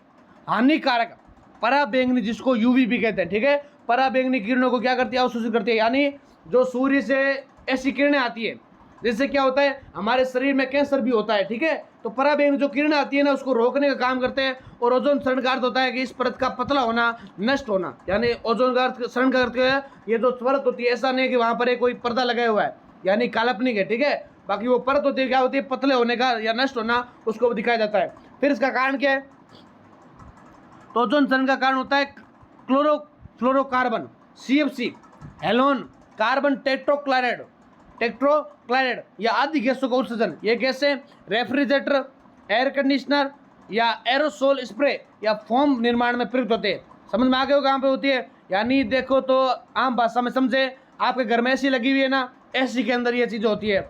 हानिकारक पराबैंगनी, जिसको यूवी भी कहते हैं, ठीक है, पराबैंगनी किरणों को क्या करती है? अवशोषित करती है। यानी जो सूर्य से ऐसी किरणें आती है जिससे क्या होता है, हमारे शरीर में कैंसर भी होता है, ठीक है। तो पराबैंगनी जो किरणें आती है ना, उसको रोकने का काम करते हैं। और ओजोन क्षरण का अर्थ होता है कि इस परत का पतला होना, नष्ट होना। यानी ओजोन का क्षरण का अर्थ क्या है? ये जो परत होती है, ऐसा नहीं है कि वहां पर कोई पर्दा लगाया हुआ है, यानी काल्पनिक है, ठीक है। बाकी वो परत होती है, क्या होती है? पतले होने का या नष्ट होना, उसको दिखाया जाता है। फिर इसका कारण क्या है? तो ओजोन क्षरण का कारण होता है फ्लोरोकार्बन, CFC, हेलोन, कार्बन टेट्रोक्लोराइड या आदि गैसों का उत्सर्जन। ये गैसें रेफ्रिजरेटर, एयर कंडीशनर या एरोसोल स्प्रे या फोम निर्माण में प्रयुक्त होते हैं। समझ में आ गए हो कहाँ पे होती है? यानी देखो तो आम भाषा में समझे, आपके घर में एसी लगी हुई है ना, एसी के अंदर ये चीज़ होती है।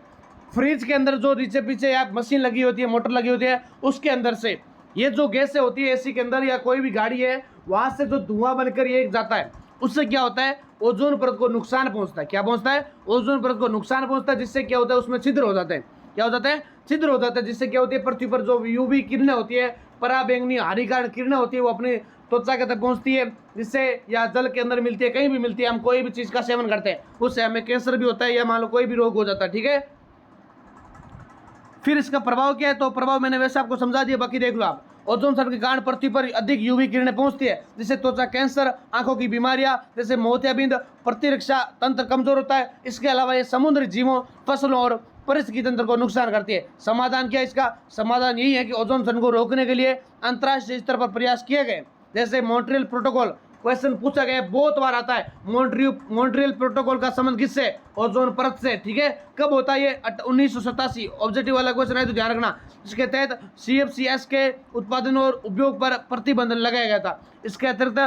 फ्रिज के अंदर जो नीचे पीछे आप मशीन लगी होती है, मोटर लगी होती है, उसके अंदर से ये जो गैसें होती है एसी के अंदर, या कोई भी गाड़ी है वहाँ से जो धुआं बनकर ये जाता है, उससे क्या होता है? ओजोन परत को नुकसान पहुंचता है। क्या पहुंचता है? ओजोन परत को नुकसान पहुंचता है, जिससे क्या होता है? उसमें छिद्र हो जाते हैं। क्या हो जाता है? छिद्र हो जाता है, जिससे क्या होती है? पृथ्वी पर जो यूवी किरणें होती है, पराबैंगनी हानिकारक किरणें होती है, वो अपनी त्वचा के तक पहुंचती है, जिससे या जल के अंदर मिलती है, कहीं भी मिलती है। हम कोई भी चीज़ का सेवन करते हैं, उससे हमें कैंसर भी होता है या मान लो कोई भी रोग हो जाता है, ठीक है। फिर इसका प्रभाव क्या है? तो प्रभाव मैंने वैसे आपको समझा दिया, बाकी देख लो आप। ओजोन क्षरण के कारण पृथ्वी पर अधिक यूवी किरणें पहुंचती है, जिससे त्वचा कैंसर, आंखों की बीमारियां जैसे मोतियाबिंद, प्रतिरक्षा तंत्र कमजोर होता है। इसके अलावा ये समुद्री जीवों, फसलों और पारिस्थितिकी तंत्र को नुकसान करती है। समाधान क्या है इसका? समाधान यही है कि ओजोन क्षरण को रोकने के लिए अंतर्राष्ट्रीय स्तर पर प्रयास किए गए, जैसे मॉन्ट्रियल प्रोटोकॉल। क्वेश्चन पूछा गया है, बहुत बार आता है, मॉन्ट्रियल प्रोटोकॉल का संबंध किससे? ओजोन परत से, ठीक है। कब होता है ये? 1987। ऑब्जेक्टिव वाला क्वेश्चन है तो ध्यान रखना। इसके तहत CFCS के उत्पादन और उपयोग पर प्रतिबंध लगाया गया था। इसके अतिरिक्त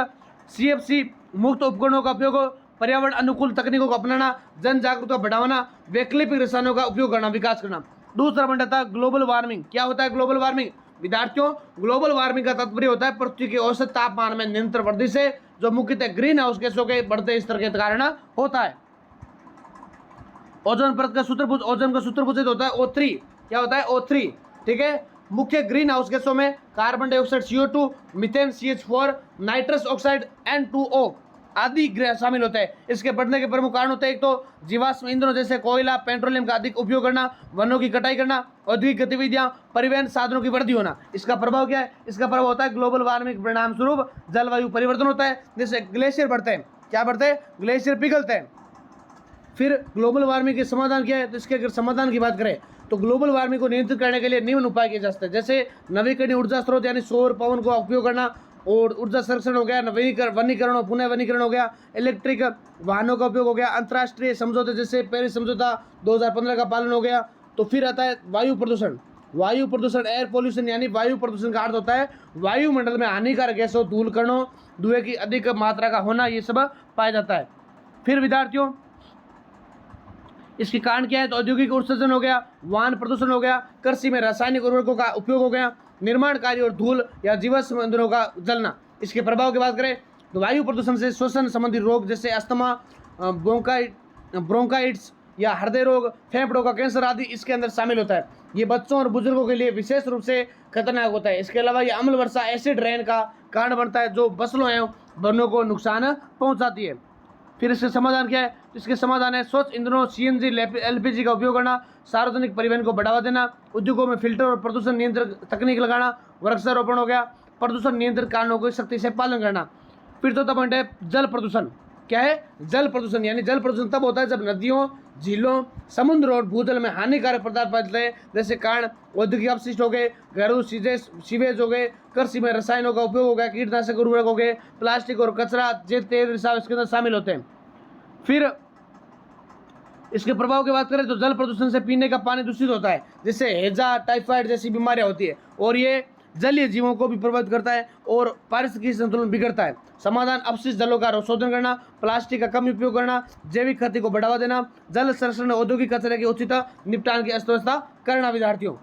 CFC मुक्त उपकरणों का उपयोग, पर्यावरण अनुकूल तकनीकों को अपनाना, जन जागरूकता बढ़ाना, वैकल्पिक रसायनों का उपयोग करना, विकास करना। दूसरा पॉइंट आता है ग्लोबल वार्मिंग। क्या होता है ग्लोबल वार्मिंग? विद्यार्थियों, ग्लोबल वार्मिंग का तात्पर्य होता है पृथ्वी के औसत तापमान में निरंतर वृद्धि से, जो मुख्यतः ग्रीन हाउस गैसों के बढ़ते स्तर के कारण होता है। ओजोन परत का सूत्र ओजोन का सूत्र पूछित होता है O3। क्या होता है? O3, ठीक है। मुख्य ग्रीन हाउस गैसों में carbon dioxide CO2, methane CH4, nitrous oxide N2O आदि शामिल होते हैं। इसके बढ़ने के प्रमुख कारण होते हैं, एक तो जीवाश्म ईंधनों जैसे कोयला, पेट्रोलियम का अधिक उपयोग करना, वनों की कटाई करना, औद्योगिक गतिविधियां, परिवहन साधनों की वृद्धि होना। इसका प्रभाव क्या है? इसका प्रभाव होता है ग्लोबल वार्मिंग परिणाम स्वरूप जलवायु परिवर्तन होता है, जैसे ग्लेशियर बढ़ते हैं। क्या बढ़ते हैं? ग्लेशियर पिघलते हैं। फिर ग्लोबल वार्मिंग के समाधान क्या है? तो इसके अगर समाधान की बात करें तो ग्लोबल वार्मिंग को नियंत्रित करने के लिए निम्न उपाय किए जा सकते हैं, जैसे नवीकरणीय ऊर्जा स्रोत यानी सौर, पवन का उपयोग करना, और ऊर्जा संरक्षण हो गया, वनीकरण और पुनः वनीकरण हो गया, इलेक्ट्रिक वाहनों का उपयोग हो गया, अंतर्राष्ट्रीय समझौते जैसे पेरिस समझौता 2015 का पालन हो गया। तो फिर आता है वायु प्रदूषण। वायु प्रदूषण, एयर पोल्यूशन, यानी वायु प्रदूषण का अर्थ होता है वायुमंडल में हानिकारक गैसों, धूल कणों, धुएं की अधिक मात्रा का होना, ये सब पाया जाता है। फिर विद्यार्थियों, इसके कारण क्या है? तो औद्योगिक उत्सर्जन हो गया, वाहन प्रदूषण हो गया, कृषि में रासायनिक उर्वरकों का उपयोग हो गया, निर्माण कार्य और धूल या जीवाश्म ईंधनों का जलना। इसके प्रभाव की बात करें तो वायु प्रदूषण से श्वसन संबंधी रोग जैसे अस्थमा, ब्रोंकाइटिस या हृदय रोग, फेफड़ों का कैंसर आदि इसके अंदर शामिल होता है। ये बच्चों और बुजुर्गों के लिए विशेष रूप से खतरनाक होता है। इसके अलावा ये अम्ल वर्षा, एसिड रेन का कारण बनता है, जो फसलों एवं वनों को नुकसान पहुंचाती है। फिर इसका समाधान क्या है? इसके समाधान है स्वच्छ ईंधनों, CNG, LPG का उपयोग करना, सार्वजनिक परिवहन को बढ़ावा देना, उद्योगों में फिल्टर और प्रदूषण नियंत्रण तकनीक लगाना, वृक्षारोपण हो गया, प्रदूषण नियंत्रण कारणों को सख्ती से पालन करना। फिर चौथा पॉइंट है जल प्रदूषण। क्या है? जल प्रदूषण, यानी जल प्रदूषण तब होता है जब नदियों, झीलों, समुद्र और भूजल में हानिकारक पदार्थ पाए हैं, जैसे कारण औद्योगिक अपशिष्ट हो गए, घरेलू सीवेज हो गए, कृषि में रसायनों का उपयोग हो गया, कीटनाशक उर्वरक हो गए, प्लास्टिक और कचरा, जेल, तेल, रिसाव इसके अंदर शामिल होते हैं। फिर इसके प्रभाव की बात करें तो जल प्रदूषण से पीने का पानी दूषित होता है, जिससे हैजा, टाइफाइड जैसी बीमारियां होती है और ये जलीय जीवों को भी प्रभावित करता है और पारिस्थितिक संतुलन बिगड़ता है। समाधान: अपशिष्ट जलों का शोधन करना, प्लास्टिक का कम उपयोग करना, जैविक खेती को बढ़ावा देना, जल संरक्षण, औद्योगिक कचरे के उचित निपटान की अर्थव्यवस्था करना। विद्यार्थियों,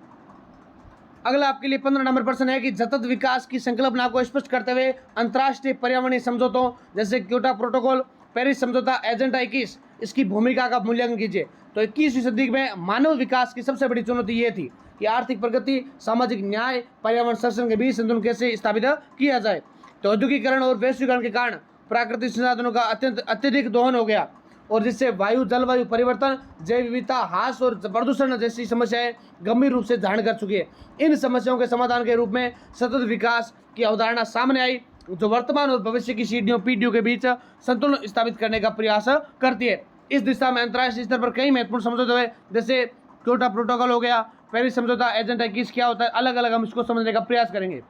अगला आपके लिए 15 नंबर प्रश्न है कि सतत विकास की संकल्पना को स्पष्ट करते हुए अंतर्राष्ट्रीय पर्यावरणीय समझौतों जैसे क्योटो प्रोटोकॉल, पेरिस समझौता, एजेंडा 21 इसकी भूमिका का मूल्यांकन कीजिए। तो 21वीं सदी में मानव विकास की सबसे बड़ी चुनौती ये थी कि आर्थिक प्रगति, सामाजिक न्याय, पर्यावरण संरक्षण के बीच संतुलन कैसे स्थापित किया जाए। तो औद्योगिकरण और वैश्वीकरण के कारण प्राकृतिक संसाधनों का अत्यधिक दोहन हो गया और जिससे वायु, जलवायु परिवर्तन, जैव विविधता ह्रास और प्रदूषण जैसी समस्याएं गंभीर रूप से धारण कर चुकी है। इन समस्याओं के समाधान के रूप में सतत विकास की अवधारणा सामने आई, जो वर्तमान और भविष्य की पीढ़ियों के बीच संतुलन स्थापित करने का प्रयास करती है। इस दिशा में अंतर्राष्ट्रीय स्तर पर कई महत्वपूर्ण समझौते हुए, जैसे क्योटो प्रोटोकॉल हो गया, पेरिस समझौता, एजेंडा 21 क्या होता है, अलग अलग हम इसको समझने का प्रयास करेंगे।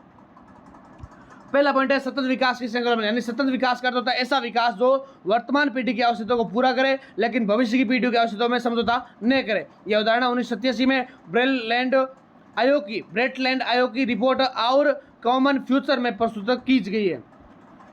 पहला पॉइंट है सतत विकास की संकल्पना, यानी सतत विकास का होता है ऐसा विकास जो वर्तमान पीढ़ी की आवश्यकताओं को पूरा करे लेकिन भविष्य की पीढ़ियों की आवश्यकताओं में समझौता न करे। यह अवधारणा 1987 में ब्रेटलैंड आयोग की रिपोर्ट और कॉमन फ्यूचर में प्रस्तुत की गई है।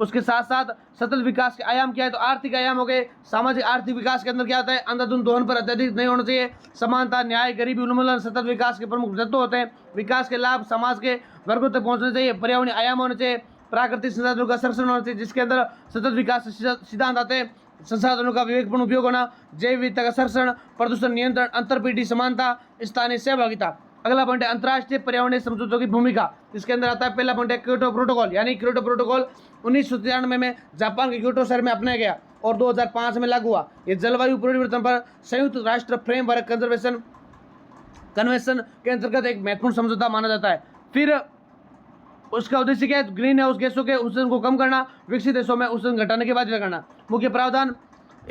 उसके साथ साथ सतत विकास के आयाम क्या है, तो आर्थिक आयाम हो गए। सामाजिक आर्थिक विकास के अंदर क्या होता है, अंधाधुंध दोहन पर अत्यधिक नहीं होना चाहिए। समानता, न्याय, गरीबी उन्मूलन सतत विकास के प्रमुख तत्व होते हैं। विकास के लाभ समाज के वर्गों तक पहुंचने चाहिए। पर्यावरणीय आयाम होने चाहिए। प्राकृतिक संसाधनों का संरक्षण होना चाहिए, जिसके अंदर सतत विकास सिद्धांत आते हैं। संसाधनों का विवेकपूर्ण उपयोग होना, जैव विविधता का संरक्षण, प्रदूषण नियंत्रण, अंतरपीढ़ी समानता, स्थानीय सहभागिता। अगला पॉइंट है अंतर्राष्ट्रीय पर्यावरणीय समझौतों की भूमिका, जिसके अंदर आता है पहला पॉइंट है क्योटो प्रोटोकॉल, यानी क्योटो प्रोटोकॉल 1993 में जापान के क्योटो शहर में अपनाया गया और 2005 में लागू हुआ। ये जलवायु परिवर्तन पर संयुक्त राष्ट्र फ्रेमवर्क कन्वेंशन के अंतर्गत एक महत्वपूर्ण समझौता माना जाता है। फिर उसका उद्देश्य क्या है, ग्रीन हाउस गैसों के उत्सर्जन को कम करना, विकसित देशों में उत्सर्जन घटाने की बाध्यता करना। मुख्य प्रावधान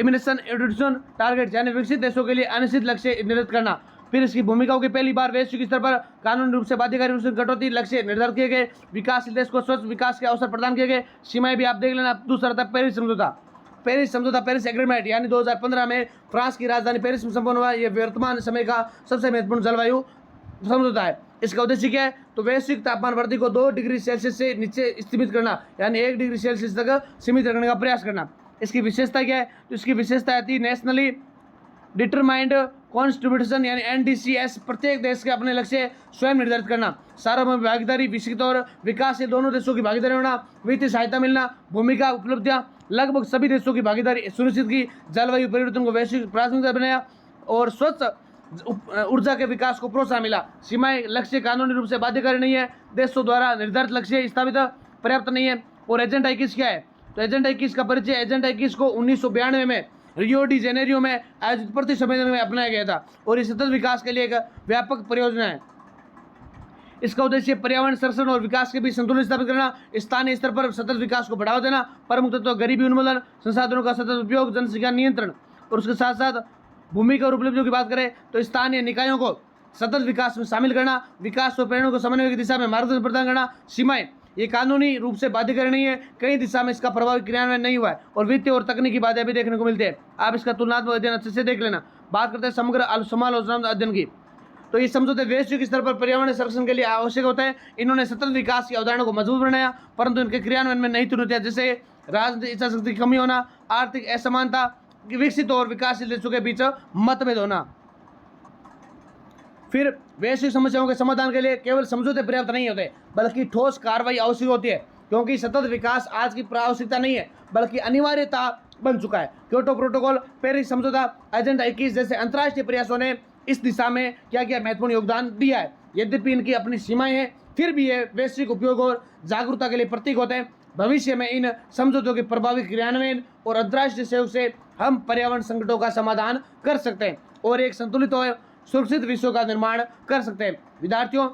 इमिशन रिडक्शन टारगेट, यानी विकसित देशों के लिए अनिश्चित लक्ष्य निर्धारित करना। फिर इसकी भूमिकाओं की पहली बार वैश्विक स्तर पर कानूनी रूप से बाध्यकारी रूप से कटौती लक्ष्य निर्धारित किए गए। विकासशील देश को स्वच्छ विकास के अवसर प्रदान किए गए। सीमाएं भी आप देख लेना। दूसरा था पेरिस समझौता, पेरिस एग्रीमेंट, यानी 2015 में फ्रांस की राजधानी पेरिस में संपन्न हुआ। यह वर्तमान समय का सबसे महत्वपूर्ण जलवायु समझौता है। इसका उद्देश्य क्या है, तो वैश्विक तापमान वृद्धि को 2 डिग्री सेल्सियस से नीचे सीमित करना, यानी 1 डिग्री सेल्सियस तक सीमित रखने का प्रयास करना। इसकी विशेषता क्या है, तो इसकी विशेषता आती है नेशनली डिटरमाइंड कॉन्स्टिट्यूशन, यानी NDCS, प्रत्येक देश के अपने लक्ष्य स्वयं निर्धारित करना। सार्वभौमिक भागीदारी, विकसित और विकासशील दोनों देशों की भागीदारी होना, वित्तीय सहायता मिलना, भूमिका उपलब्धियां, लगभग सभी देशों की भागीदारी सुनिश्चित की, जलवायु परिवर्तन को वैश्विक प्राथमिकता बनाया और स्वच्छ ऊर्जा के विकास को प्रोत्साहन मिला। सीमाएं लक्ष्य कानूनी रूप से बाध्यकारी नहीं है, देशों द्वारा निर्धारित लक्ष्य स्थापित पर्याप्त नहीं है। और एजेंडा 21 क्या है, तो एजेंडा 21 का परिचय, एजेंडा 21 को 1992 में रियो डी जेनेरियो में आयोजित प्रति सम्मेलन में अपनाया गया था और इस सतत विकास के लिए एक व्यापक परियोजना है। इसका उद्देश्य पर्यावरण संरक्षण और विकास के बीच संतुलन स्थापित करना, स्थानीय स्तर पर सतत विकास को बढ़ावा देना, प्रमुख तत्व गरीबी उन्मूलन, संसाधनों का सतत उपयोग, जनसंख्या नियंत्रण। और उसके साथ साथ भूमिका और उपलब्धियों की बात करें तो स्थानीय निकायों को सतत विकास में शामिल करना, विकास और प्रेरणा को समन्वय की दिशा में मार्गदर्शन प्रदान करना। सीमाएं ये कानूनी रूप से बाध्यकारी नहीं है, कई दिशा में इसका प्रभावी क्रियान्वयन नहीं हुआ है और वित्तीय और तकनीकी बाधाएं भी देखने को मिलती है। आप इसका तुलनात्मक अध्ययन अच्छे से देख लेना। बात करते हैं समग्र समालोचनात्मक अध्ययन की, तो ये समझौते वैश्विक स्तर पर पर्यावरण संरक्षण के लिए आवश्यक होता है। इन्होंने सतत विकास की अवधारणा को मजबूत बनाया, परंतु इनके क्रियान्वयन में नई चुनौतियां जैसे राजनीतिक इच्छा शक्ति की कमी होना, आर्थिक असमानता, विकसित और विकासशील देशों के बीच मतभेद होना। फिर वैश्विक समस्याओं के समाधान के लिए केवल समझौते पर्याप्त नहीं होते, बल्कि ठोस कार्रवाई आवश्यक होती है, क्योंकि सतत विकास आज की आवश्यकता नहीं है बल्कि अनिवार्यता बन चुका है। क्योटो प्रोटोकॉल, पेरिस समझौता, एजेंडा 21 जैसे अंतर्राष्ट्रीय प्रयासों ने इस दिशा में क्या क्या महत्वपूर्ण योगदान दिया है। यद्यपि इनकी अपनी सीमाएं हैं, फिर भी ये वैश्विक उपयोग और जागरूकता के लिए प्रतीक होते हैं। भविष्य में इन समझौतों के प्रभावी क्रियान्वयन और अंतर्राष्ट्रीय सहयोग से हम पर्यावरण संकटों का समाधान कर सकते हैं और एक संतुलित और सुरक्षित विश्व का निर्माण कर सकते हैं। विद्यार्थियों,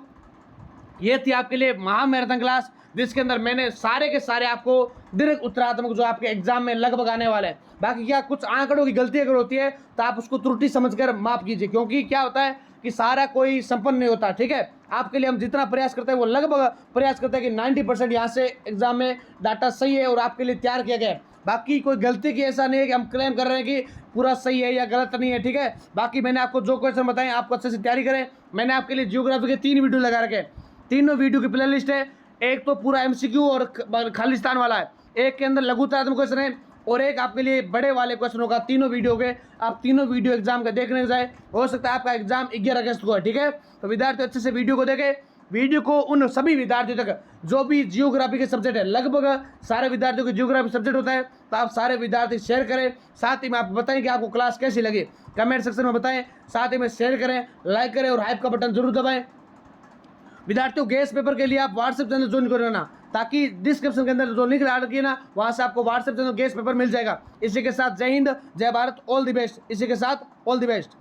ये थी आपके लिए महामैराथन क्लास, जिसके अंदर मैंने सारे के सारे आपको दीर्घ उत्तरात्मक जो आपके एग्जाम में लगभग आने वाले हैं। बाकी क्या कुछ आंकड़ों की गलती अगर होती है तो आप उसको त्रुटि समझकर माफ कीजिए, क्योंकि क्या होता है कि सारा कोई संपन्न नहीं होता। ठीक है, आपके लिए हम जितना प्रयास करते हैं वो लगभग प्रयास करते हैं कि 90% यहाँ से एग्जाम में डाटा सही है और आपके लिए तैयार किया गया है। बाकी कोई गलती की ऐसा नहीं है कि हम क्लेम कर रहे हैं कि पूरा सही है या गलत नहीं है, ठीक है। बाकी मैंने आपको जो क्वेश्चन बताए आपको अच्छे से तैयारी करें। मैंने आपके लिए जियोग्राफी के 3 वीडियो लगा रखे हैं, तीनों वीडियो की प्ले लिस्ट है। एक तो पूरा MCQ और खालिस्तान वाला है, एक के अंदर लघुतरात्मक क्वेश्चन है और एक आपके लिए बड़े वाले क्वेश्चन होगा। तीनों वीडियो के आप तीनों वीडियो एग्जाम का देखने जाए, हो सकता है आपका एग्जाम 11 अगस्त को है, ठीक है। तो विद्यार्थी अच्छे से वीडियो को देखें, वीडियो को उन सभी विद्यार्थियों तक जो भी जियोग्राफी के सब्जेक्ट है, लगभग सारे विद्यार्थियों को जियोग्राफी सब्जेक्ट होता है, तो आप सारे विद्यार्थी शेयर करें। साथ ही में आप बताएं कि आपको क्लास कैसी लगी, कमेंट सेक्शन में बताएं। साथ ही में शेयर करें, लाइक करें और हाइप का बटन जरूर दबाएं। विद्यार्थियों गैस पेपर के लिए आप व्हाट्सएप चैनल ज्वाइन कर लेना, ताकि डिस्क्रिप्शन के अंदर जो लिंक डाल रखी है ना, वहाँ से आपको व्हाट्सएप चैनल गैस पेपर मिल जाएगा। इसी के साथ जय हिंद, जय भारत, ऑल द बेस्ट। इसी के साथ ऑल द बेस्ट।